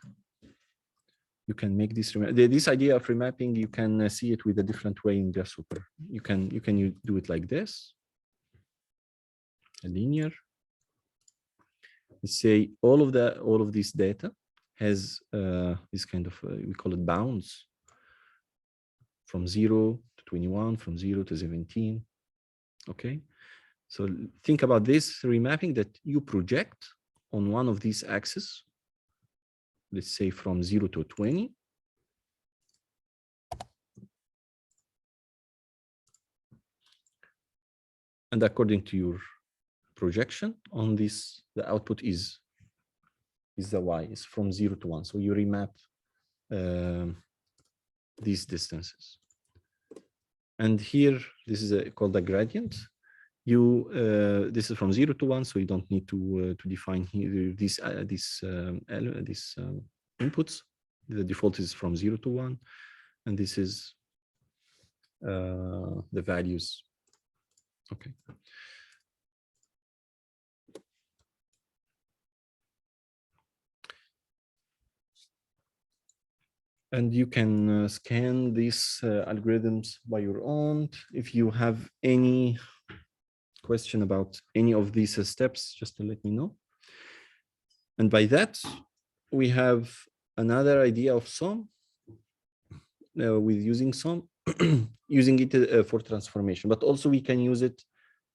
You can make this this idea of remapping. You can see it with a different way in Grasshopper. You can do it like this, a linear. Let's say all of this data has this kind of we call it bounds from 0 to 21, from 0 to 17. Okay, so think about this remapping that you project on one of these axes. Let's say from 0 to 20. And according to your projection on this, the output is the y, is from 0 to 1. So you remap these distances. And here, this is called a gradient. This is from 0 to 1, so you don't need to define here these inputs. The default is from 0 to 1, and this is the values. Okay. And you can scan these algorithms by your own. If you have any question about any of these steps, just to let me know. And by that, we have another idea of SOM with using SOM, using it for transformation, but also we can use it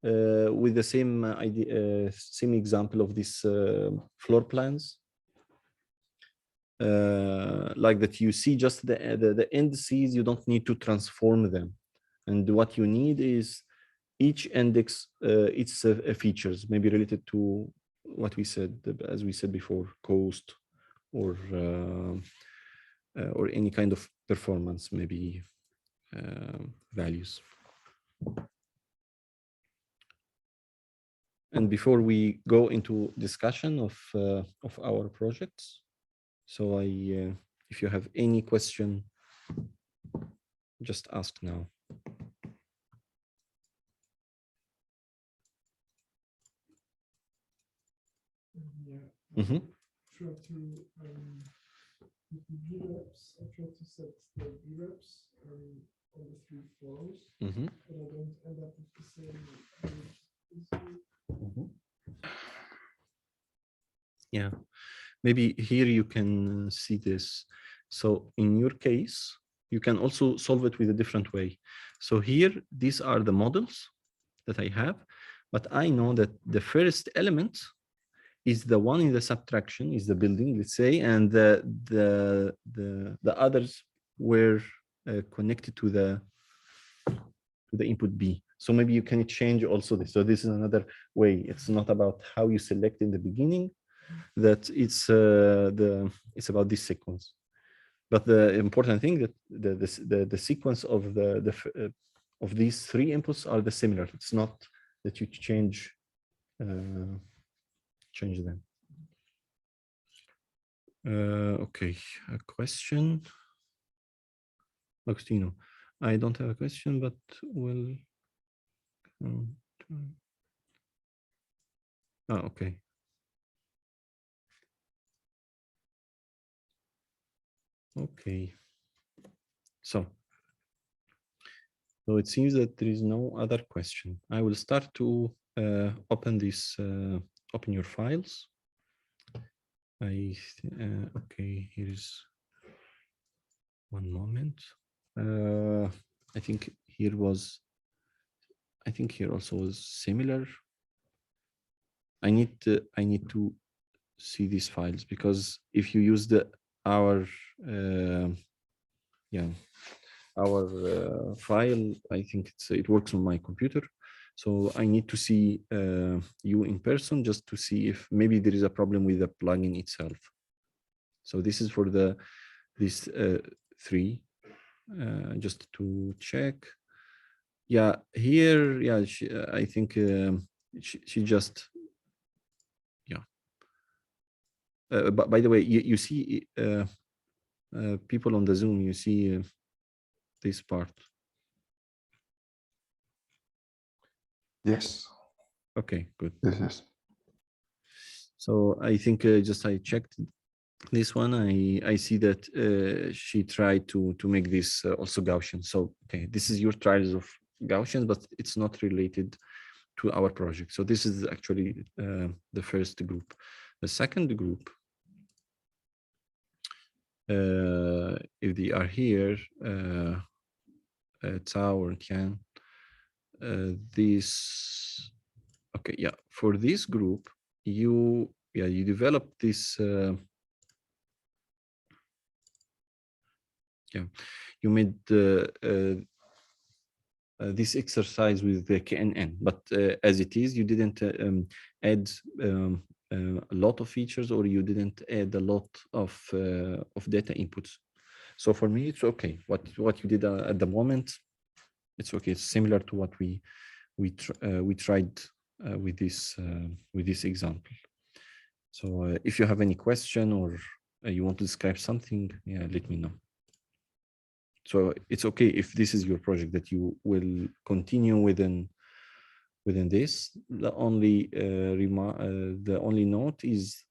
with the same idea, same example of these floor plans. Like that, you see just the indices, you don't need to transform them. And what you need is each index, its features, maybe related to what we said, as we said before, cost or any kind of performance, maybe values. And before we go into discussion of our projects, so if you have any question, just ask now. Yeah. Mm-hmm. Try to with the VREPs. I try to set the VREPs on the 3 floors, Mm-hmm. but I don't end up with the same. Mm-hmm. Yeah, maybe here you can see this. So in your case, you can also solve it with a different way. So here, these are the models that I have, but I know that the first element is the one in the subtraction, is the building, let's say, and the others were connected to the input B. So maybe you can change also this. So this is another way. It's not about how you select in the beginning, that it's about this sequence. But the important thing that the sequence of of these 3 inputs are the similar. It's not that you change them. Okay, a question. Agostino, I don't have a question, but will. Okay. Okay. So it seems that there is no other question. I will start to open this, open your files. Okay, here's one moment. I think here was I think here also is similar. I need to see these files, because if you use our file, I think it works on my computer. So I need to see you in person, just to see if maybe there is a problem with the plugin itself. So this is for these three, just to check. Yeah, here, yeah, I think she just, yeah. But by the way, you see people on the Zoom, you see this part. Yes. Okay, good. Yes. So I think I checked this one. I see that she tried to make this also Gaussian. So okay, this is your trials of Gaussians, but it's not related to our project. So this is actually the first group. The second group, if they are here, Tao or Tian, this, okay, yeah, for this group, you develop this, you made this exercise with the KNN, but as it is, you didn't add a lot of features, or you didn't add a lot of data inputs. So for me, it's okay. What you did at the moment, it's okay. It's similar to what we tried with this example. So if you have any question, or you want to describe something, yeah, let me know. So it's okay if this is your project, that you will continue within this. The only the only note is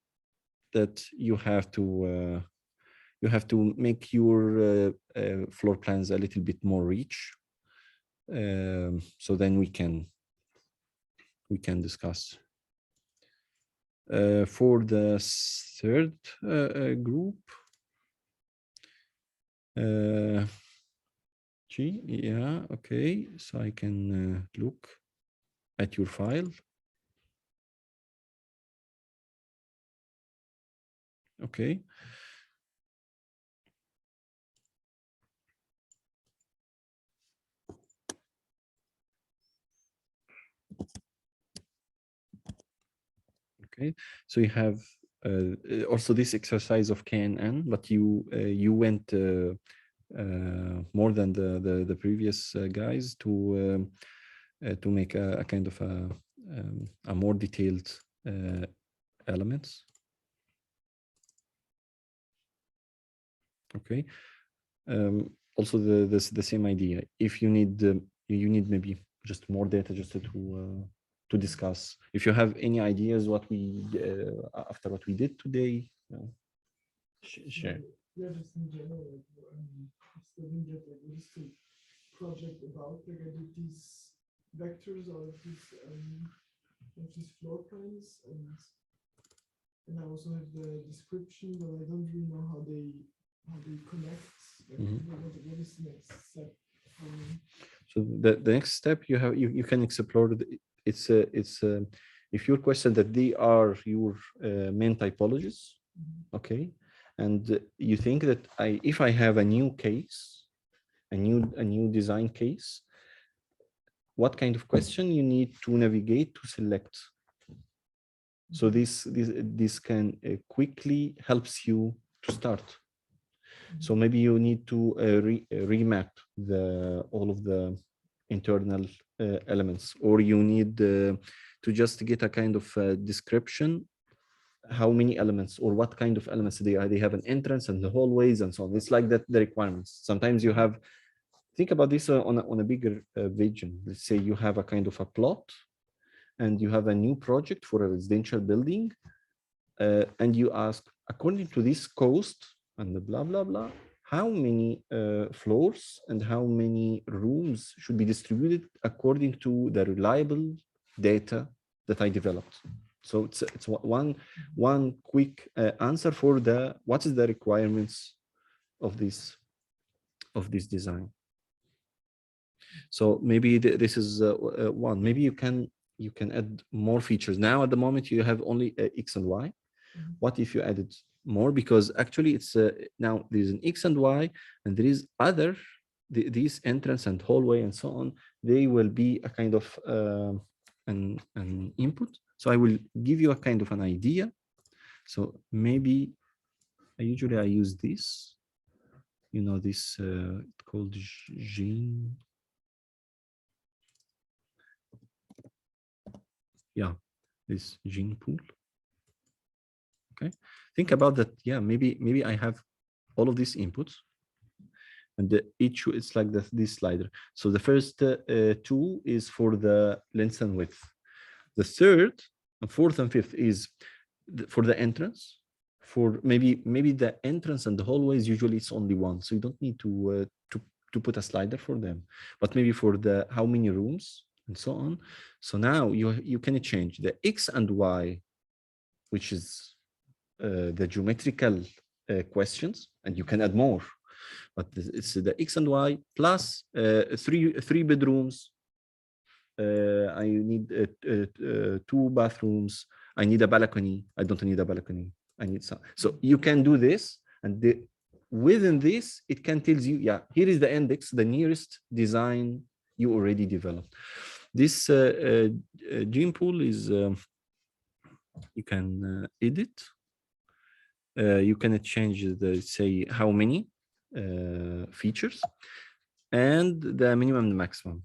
that you have to make your floor plans a little bit more rich. So then we can discuss. For the third group, yeah, okay, so I can look at your file. Okay. Okay, so you have also this exercise of KNN, but you went more than the previous guys to make a kind of a more detailed elements. Okay. Also the same idea. If you need you need maybe just more data just to discuss. If you have any ideas what we after what we did today, share. Yeah, just in general, studying that, like, what is the project about? Like, I did these vectors or these floor plans, and I also have the description, but I don't really know how they connect. Like, what is the next step? So the next step you can explore. It's if your question that they are your main typologies, okay, and you think that if I have a new case, a new design case, what kind of question you need to navigate to select. So this can quickly helps you to start. So maybe you need to remap all of the internal elements, or you need to just get a kind of description, how many elements or what kind of elements they are. They have an entrance and the hallways and so on. It's like that, the requirements. Sometimes you have, think about this on a bigger vision. Let's say you have a kind of a plot, and you have a new project for a residential building, and you ask, according to this cost and the blah blah blah, how many floors and how many rooms should be distributed according to the reliable data that I developed. So it's one quick answer for what is the requirements of this design. So maybe this is one. Maybe you can add more features. Now at the moment you have only X and Y. What if you added more? Because actually it's now there's an X and Y, and there is other these entrance and hallway and so on. They will be a kind of an input. So I will give you a kind of an idea. So maybe usually I use this. You know, this called gene. Yeah, this gene pool. Okay, think about that. Yeah, maybe I have all of these inputs, and each it's like this slider. So the first two is for the length and width. The third, and fourth, and fifth is for the entrance. For maybe the entrance and the hallways usually it's only one, so you don't need to put a slider for them. But maybe for the how many rooms and so on. So now you can change the X and Y, which is the geometrical questions, and you can add more. But it's the X and Y plus three bedrooms. I need 2 bathrooms. I need a balcony. I don't need a balcony. I need some. So you can do this, and within this, it can tell you, yeah, here is the index, the nearest design you already developed. This gene pool is you can edit. You can change the say how many features and the minimum and maximum.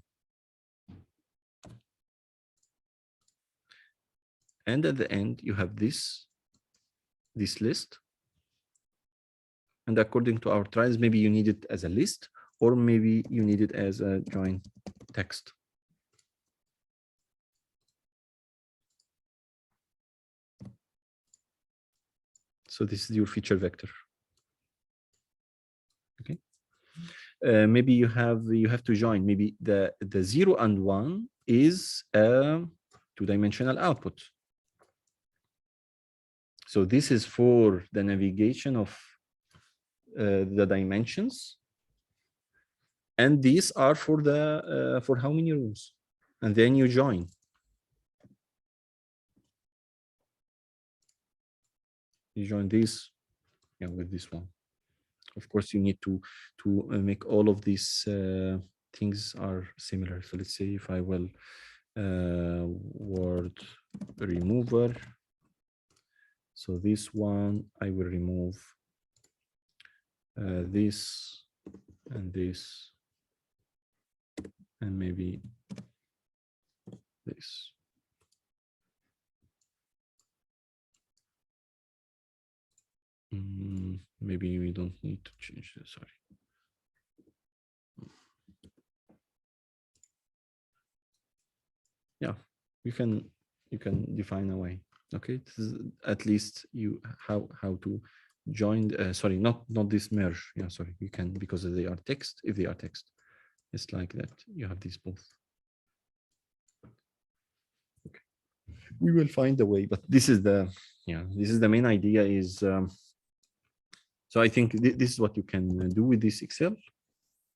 And at the end, you have this list. And according to our trials, maybe you need it as a list, or maybe you need it as a join text. So this is your feature vector. Okay. Maybe you have to join. Maybe the 0 and 1 is a 2-dimensional output. So this is for the navigation of the dimensions, and these are for the for how many rooms, and then you join. You join this, yeah, with this one. Of course, you need to make all of these things are similar. So let's say if I will word remover. So this one I will remove this and this, and maybe this. Maybe we don't need to change this. Sorry. Yeah, you can define a way. Okay, this is at least you how to join. Sorry, not this merge. Yeah, sorry, you can, because they are text. If they are text, it's like that. You have these both. Okay, we will find a way. But this is the main idea. Is so I think this is what you can do with this Excel.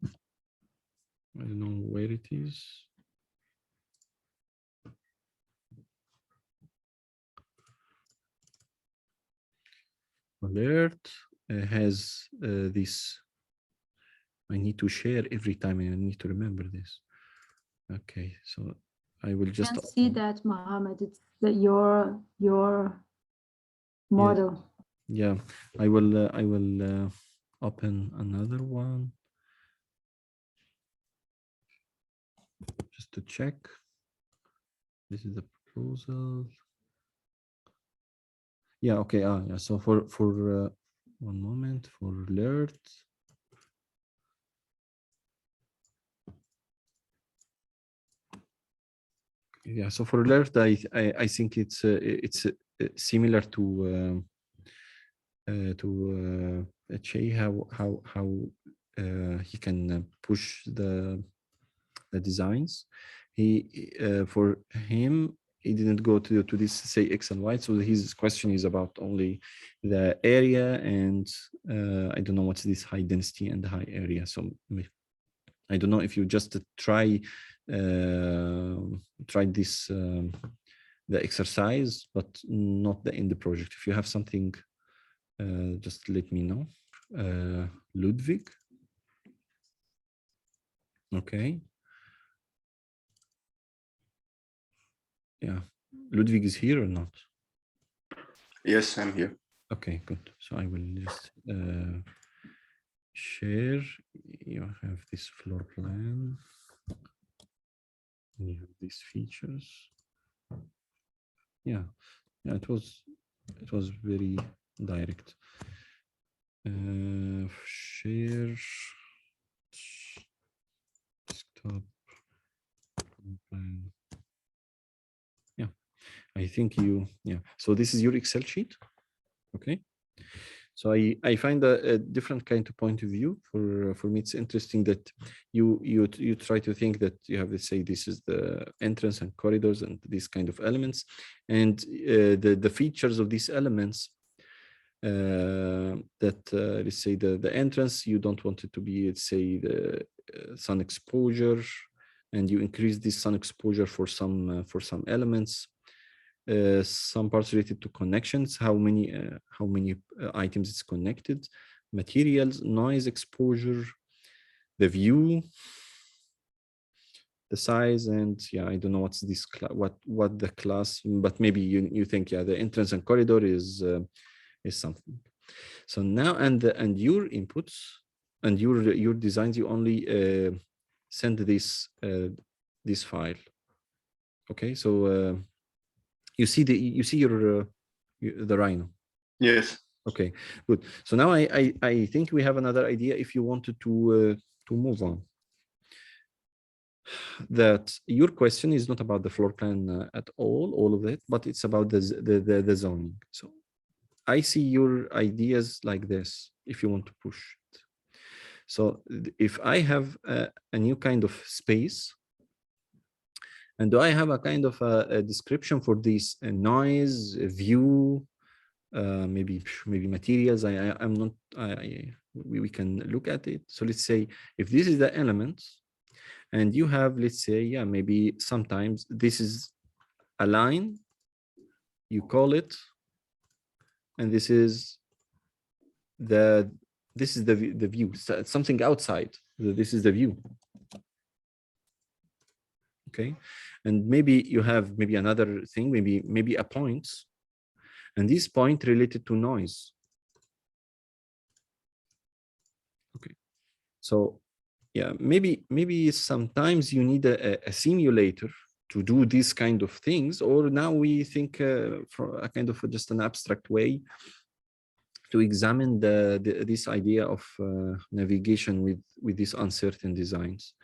I don't know where it is. Alert has this. I need to share every time, and I need to remember this. Okay, so I will just see that, Mohamed. It's that your model. Yeah, I will open another one just to check. This is the proposal. Yeah, okay. Yeah. So for one moment, for alert. Yeah, so for alert, I think it's similar to Che, how he can push the designs. He for him, he didn't go to this say X and Y. So his question is about only the area, and I don't know what's this high density and high area. So I don't know if you just try this the exercise, but not in the project. If you have something, just let me know. Ludwig. Okay. Yeah, Ludwig is here or not? Yes, I'm here. Okay, good. So I will just share. You have this floor plan. You have these features. Yeah, it was very direct. Share desktop plan. Yeah, I think so this is your Excel sheet. Okay. So I find a different kind of point of view. For me, it's interesting that you try to think that you have, let's say, this is the entrance and corridors and these kind of elements, and the features of these elements. Let's say the entrance, you don't want it to be, let's say, the sun exposure, and you increase this sun exposure for some elements. Some parts related to connections, how many items it's connected, materials, noise exposure, the view, the size, and yeah, I don't know what's this what the class, but maybe you think, yeah, the entrance and corridor is something. So now and your inputs and your designs, you only send this file. Okay, so you see the Rhino. Yes. Okay, good. So now I think we have another idea. If you wanted to move on, that your question is not about the floor plan at all of it, but it's about the zoning. So I see your ideas like this. If you want to push it, so if I have a new kind of space. And do I have a kind of a description for this noise, view, maybe materials? I'm not. We can look at it. So let's say if this is the element, and you have, let's say, yeah, maybe sometimes this is a line. You call it, and this is the view. Something outside. This is the view. Okay, and maybe you have maybe another thing, maybe a point, and this point related to noise. Okay, so yeah, maybe sometimes you need a simulator to do these kind of things, or now we think for a kind of just an abstract way to examine this idea of navigation with these uncertain designs.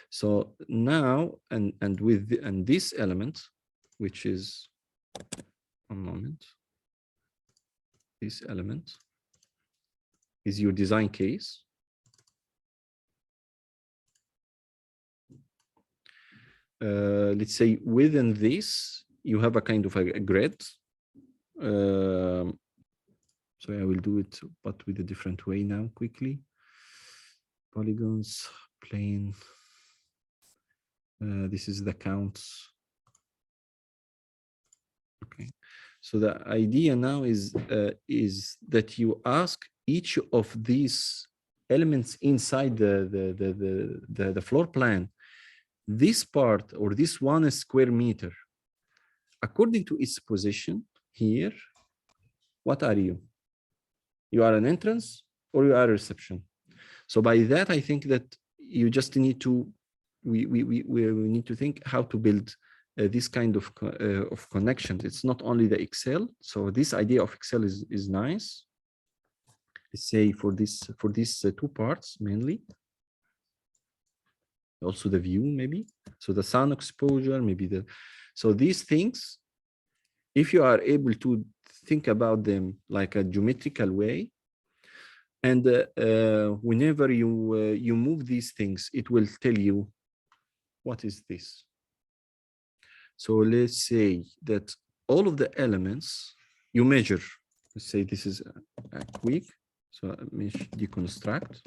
So now and this element, which is one moment, this element is your design case. Let's say within this you have a kind of a grid. So I will do it, but with a different way now, quickly. Polygons, plane. This is the counts. Okay. So the idea now is that you ask each of these elements inside the floor plan, this part or this 1 square meter, according to its position here, what are you? You are an entrance or you are a reception. So by that, I think that you just need to, we need to think how to build this kind of connections. It's not only the Excel. So this idea of Excel is nice. Let's say for these two parts mainly. Also the view maybe. So the sun exposure, maybe so these things, if you are able to think about them like a geometrical way, and whenever you move these things, it will tell you what is this. So let's say that all of the elements you measure. Let's say this is a quick. So let me deconstruct.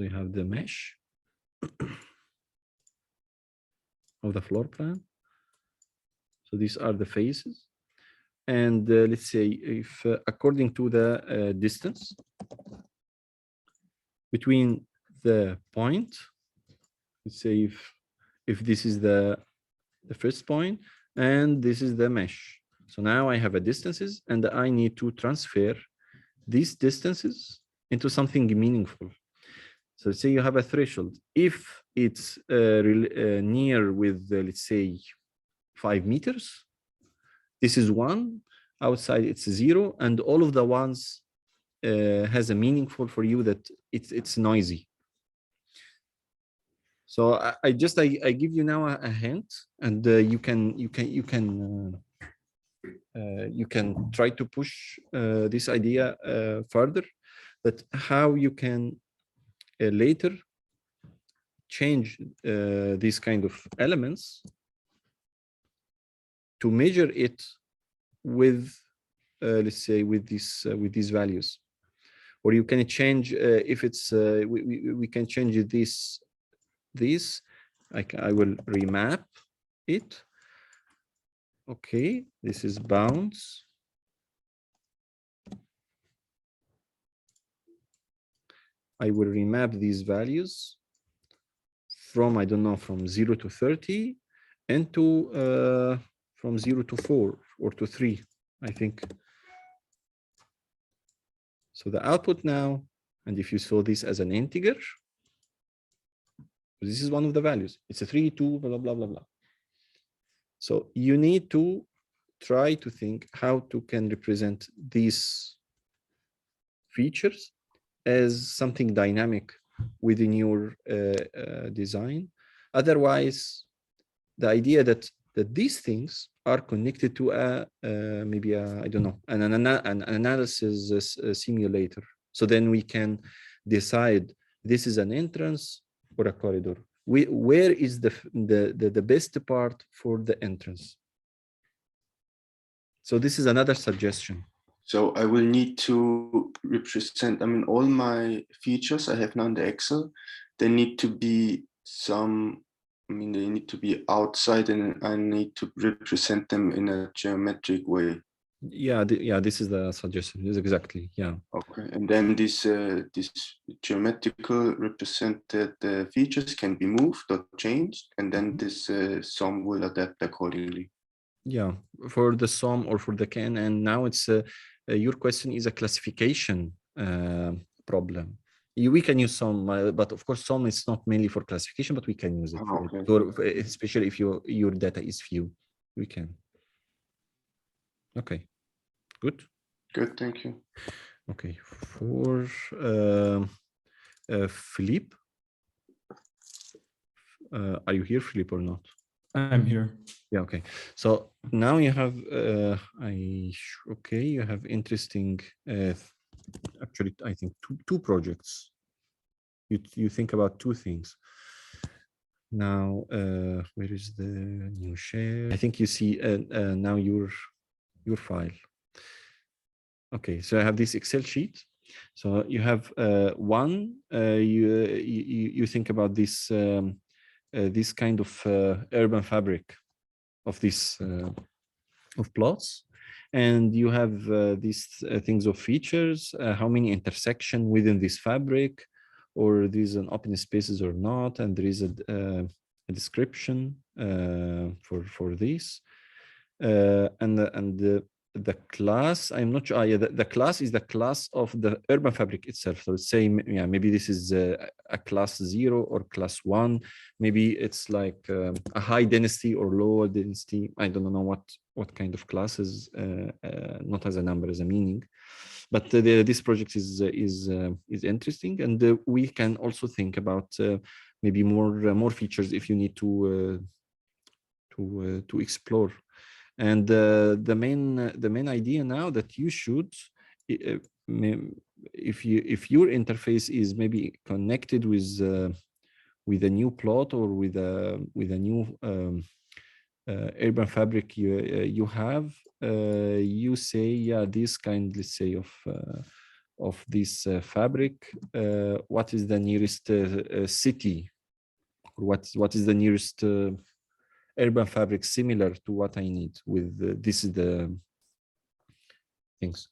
So you have the mesh of the floor plan. So these are the faces. And let's say if according to the distance between the point, let's say if this is the first point and this is the mesh. So now I have a distances and I need to transfer these distances into something meaningful. So say you have a threshold. If it's near with, let's say, 5 meters, this is 1. Outside it's 0, and all of the ones has a meaningful for you that it's noisy. So I give you now a hint, and you can try to push this idea further, that how you can later change these kind of elements to measure it with let's say with these values, or you can change if it's we can change this I will remap it. Okay, this is bounds. I will remap these values from, I don't know, from 0 to 30 and to from 0 to 4 or to 3, I think. So the output now, and if you saw this as an integer, this is one of the values. It's a 3, 2, blah, blah, blah, blah. So you need to try to think how to can represent these features as something dynamic within your design. Otherwise, the idea that these things are connected to a maybe I don't know, an analysis simulator. So then we can decide this is an entrance or a corridor. Where is the best part for the entrance? So this is another suggestion. So I will need to represent, I mean, all my features I have now in the Excel, they need to be some, I mean, they need to be outside, and I need to represent them in a geometric way. Yeah, this is the suggestion. This is exactly, yeah. Okay, and then this geometrical represented features can be moved or changed, and then this sum will adapt accordingly. Yeah, for the sum or for the can, and now it's your question is a classification problem. We can use sum, but of course sum is not mainly for classification, but we can use it especially if your data is few. We can. Okay, good. Good, thank you. Okay, for Philippe, are you here, Philippe, or not? I'm here. Yeah, okay. So now you have you have interesting actually I think two projects. You think about two things. Now where is the new share? I think you see now your file. Okay, so I have this Excel sheet. So you have one you think about this this kind of urban fabric of this of plots, and you have these things of features, how many intersection within this fabric, or there's an open spaces or not, and there is a description for this, and the class, I'm not sure. Yeah, the class is the class of the urban fabric itself. So let's say, yeah, maybe this is a class 0 or class 1. Maybe it's like a high density or lower density. I don't know what kind of classes, not as a number, as a meaning. But this project is interesting, and we can also think about maybe more features if you need to explore. And the main idea now that you should, if your interface is maybe connected with a new plot or with a new urban fabric you have, you say, yeah, this kind, let's say, of this fabric, what is the nearest city, or what is the nearest urban fabric similar to what I need with this is the things.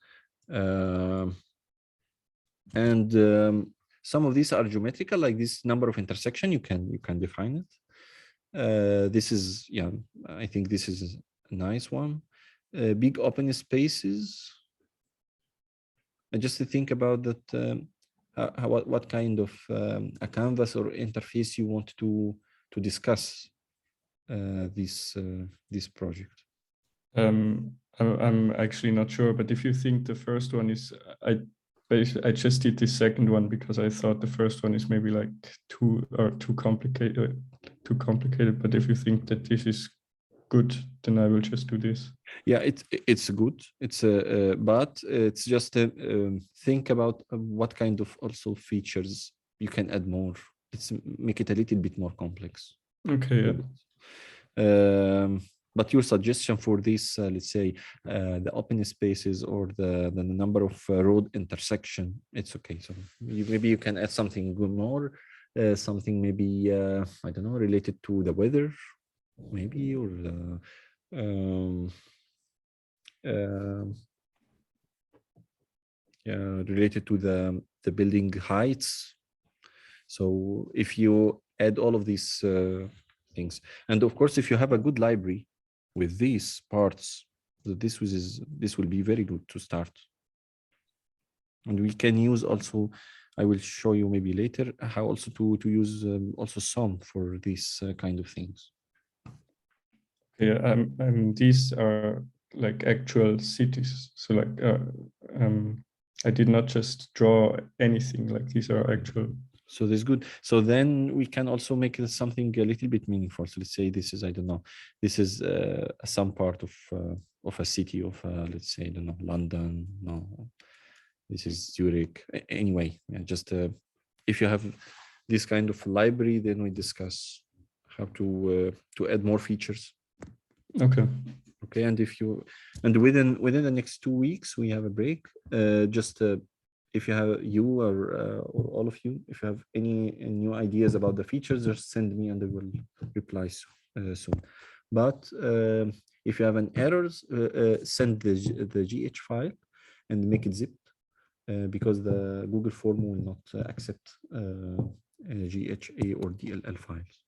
And some of these are geometrical, like this number of intersection, you can define it. This is, yeah, I think this is a nice one. Big open spaces. Just to think about that, what kind of a canvas or interface you want to discuss this project. I'm actually not sure, but if you think the first one is, I just did the second one because I thought the first one is maybe like too complicated. But if you think that this is good, then I will just do this. Yeah, it's good. It's but it's just think about what kind of also features you can add more. Let's make it a little bit more complex. Okay. Yeah. But your suggestion for this, let's say, the open spaces or the number of road intersection, it's okay. So maybe you can add something more, something maybe I don't know, related to the weather, maybe, or related to the building heights. So if you add all of these things, and of course, if you have a good library with these parts, this will be very good to start. And we can use also, I will show you maybe later how also to use also SOM for these kind of things. Yeah, these are like actual cities. So like I did not just draw anything, like these are actual. So that's good. So then we can also make something a little bit meaningful. So let's say this is, I don't know, this is some part of a city of, let's say, I don't know, London. No, this is Zurich. Anyway, yeah, just if you have this kind of library, then we discuss how to add more features. Okay. Okay, and if you within the next 2 weeks we have a break. Just if you have or all of you, if you have any new ideas about the features, just send me and I will reply soon. But if you have an errors, send the GH file and make it zipped because the Google form will not accept GHA or DLL files.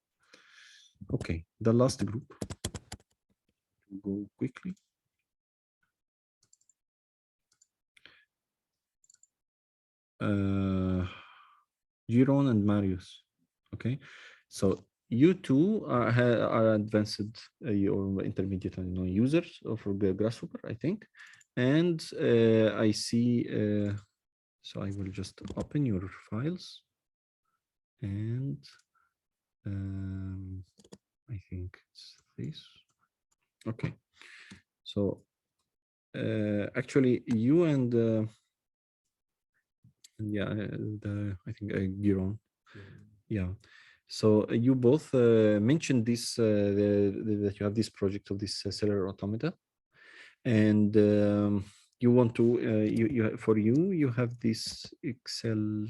Okay, the last group. Go quickly. Giron and Marius. Okay, so you two are advanced or intermediate users of Grasshopper, I think, and I see. So I will just open your files, and I think it's this. Okay, so actually you and yeah, I think Giron, yeah. So you both mentioned this that you have this project of this cellular automata, and you want to you have this Excel.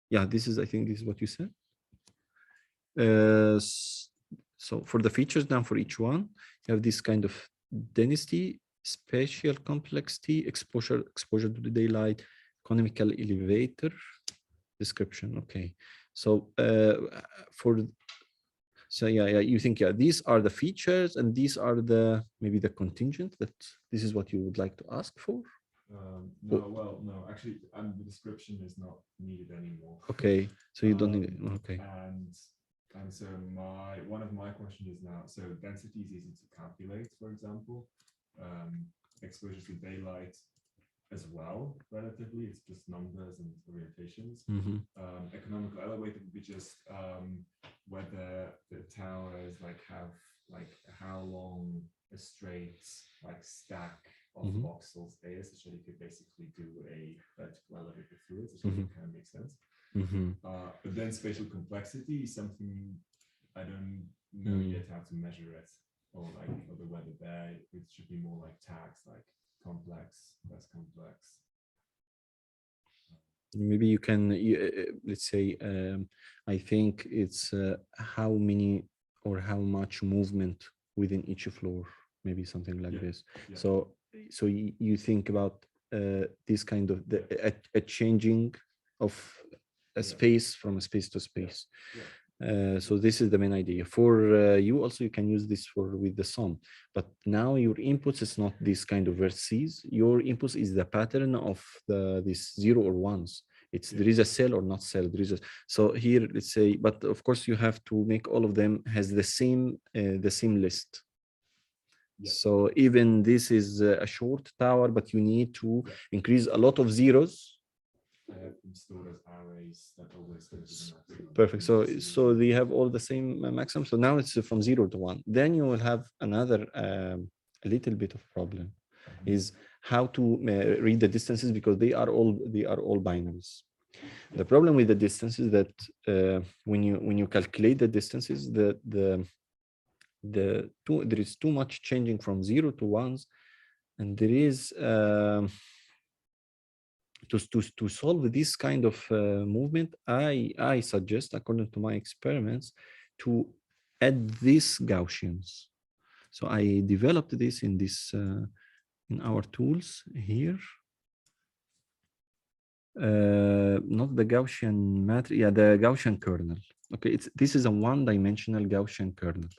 Yeah, this is, I think this is what you said. So for the features now for each one, you have this kind of density, spatial complexity, exposure to the daylight, economical elevator description. Okay, so you think these are the features and these are the maybe the contingent that this is what you would like to ask for. No, actually, the description is not needed anymore. Okay, so you don't need it. Okay. And so one of my questions is now, so density is easy to calculate, for example. Exposure to daylight as well, relatively, it's just numbers and orientations. Economical elevator would be just whether the towers have how long a straight stack of voxels is, so you could basically do a vertical elevator through it, which kind of makes sense. But then spatial complexity is something I don't know yet how to measure it, or whether there it should be more like tags, like complex, less complex. maybe you can, let's say, I think it's how many or how much movement within each floor, maybe something like this. Yeah. So you think about this kind of a changing of a space from a space to space. So this is the main idea. For you also, you can use this for with the sum, but now your inputs is not this kind of vertices. Your inputs is the pattern of this 0 or 1s. It's there is a cell or not cell. There is a, so here let's say, but of course you have to make all of them has the same list. So even this is a short tower, but you need to increase a lot of zeros. Stored as arrays that always go to the maximum. Perfect. So they have all the same maximum. So now it's from 0 to 1. Then you will have another a little bit of problem is how to read the distances, because they are all binaries. The problem with the distance is that when you calculate the distances, there is too much changing from 0 to 1s, and there is to solve this kind of movement, I suggest, according to my experiments, to add these Gaussians. So I developed this in this in our tools here. Not the Gaussian matrix, yeah, the Gaussian kernel. Okay, this is a one-dimensional Gaussian kernel.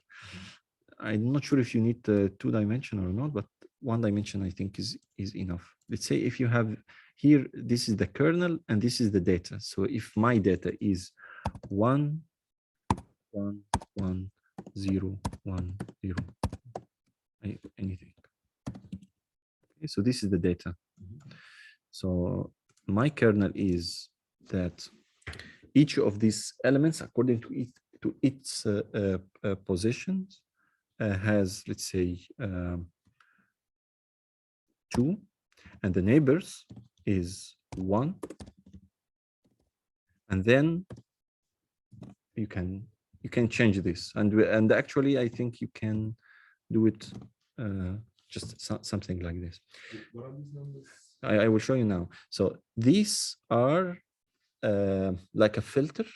I'm not sure if you need two-dimensional or not, but one dimension I think is enough. Let's say if you have here, this is the kernel and this is the data. So if my data is 1, 1, 1, 0, 1, 0, anything. Okay, so this is the data. So my kernel is that each of these elements, according to its positions, has, let's say, 2, and the neighbors is 1, and then you can change this, and actually I think you can do it just something like this. What are these numbers? I will show you now. So these are like a filter.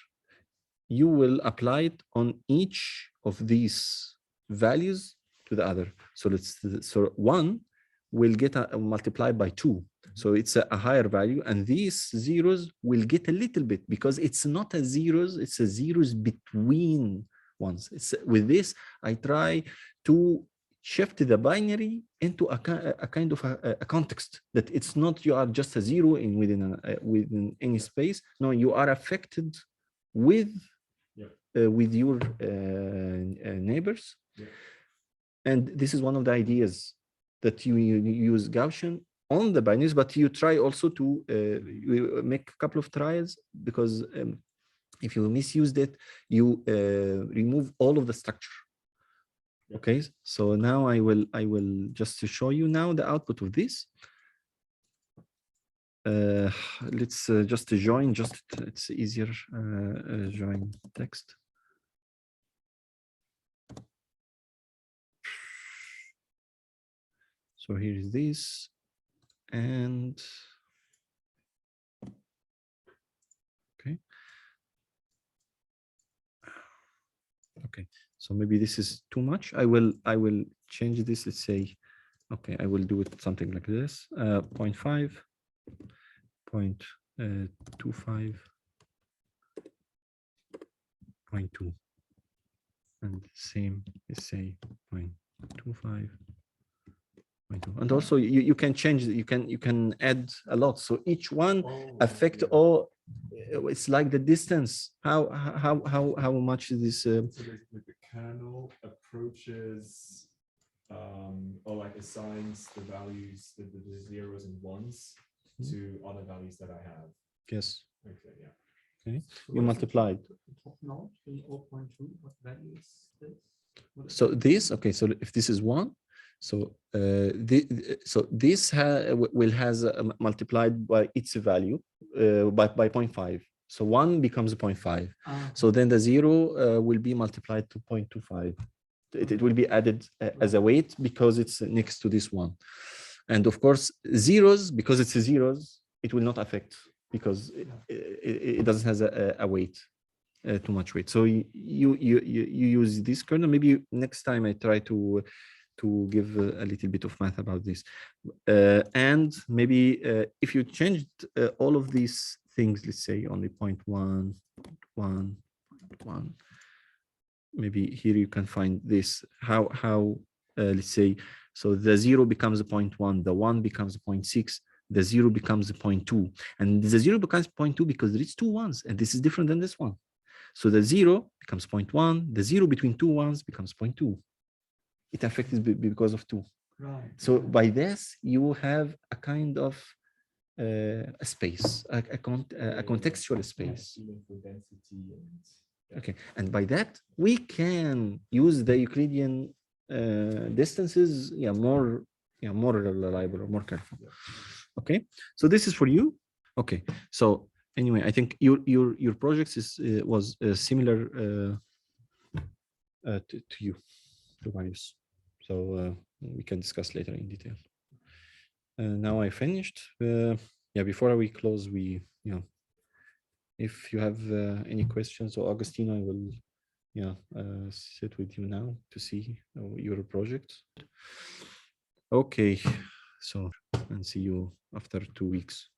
You will apply it on each of these values to the other. So 1 will get multiplied by 2. So it's a higher value, and these zeros will get a little bit, because it's not a zeros, it's a zeros between ones. With this, I try to shift the binary into a kind of a context, that it's not you are just a zero within any space. No, you are affected with your neighbors. And this is one of the ideas, that you use Gaussian on the binaries, but you try also to make a couple of trials, because if you misused it, you remove all of the structure. Okay, so now I will just to show you now the output of this. Let's just join, it's easier, join text. So here is this, and okay, so maybe this is too much. I will change this. Let's say, okay, I will do it something like this: 0.5, 0.25, 0.2, and same. Let's say 0.25. And also you can change, you can add a lot, so each one affect all. It's like the distance, how much is this So basically the kernel approaches or like assigns the values, the zeros and ones to other values that I have. Yes. Okay, yeah. Okay, you multiplied. Top node in 0.2, what value is this? So this, okay, so if this is 1, so this will has multiplied by its value by 0.5. So 1 becomes 0.5. So then the 0 will be multiplied to 0.25. It will be added as a weight, because it's next to this one. And of course, zeros, because it's zeros, it will not affect, because it doesn't have a weight, too much weight. So you use this kernel. Maybe next time I try to give a little bit of math about this, and maybe if you changed all of these things, let's say only 0.1, 1, 1. Maybe here you can find this, how let's say, so the 0 becomes a 0.1, the 1 becomes a 0.6, the 0 becomes a 0.2, and the 0 becomes 0.2 because there is two ones, and this is different than this one. So the 0 becomes 0.1, the 0 between two ones becomes 0.2. It affected because of 2. Right. So by this, you have a kind of a space, a contextual space. Feeling for density and Okay, and by that we can use the Euclidean distances, more reliable or more careful. Okay, so this is for you. Okay, so anyway, I think your project was similar to you, to Marius. So we can discuss later in detail. Now I finished. Yeah, before we close, if you have any questions, or Agostino, I will sit with you now to see your project. Okay, so and see you after 2 weeks.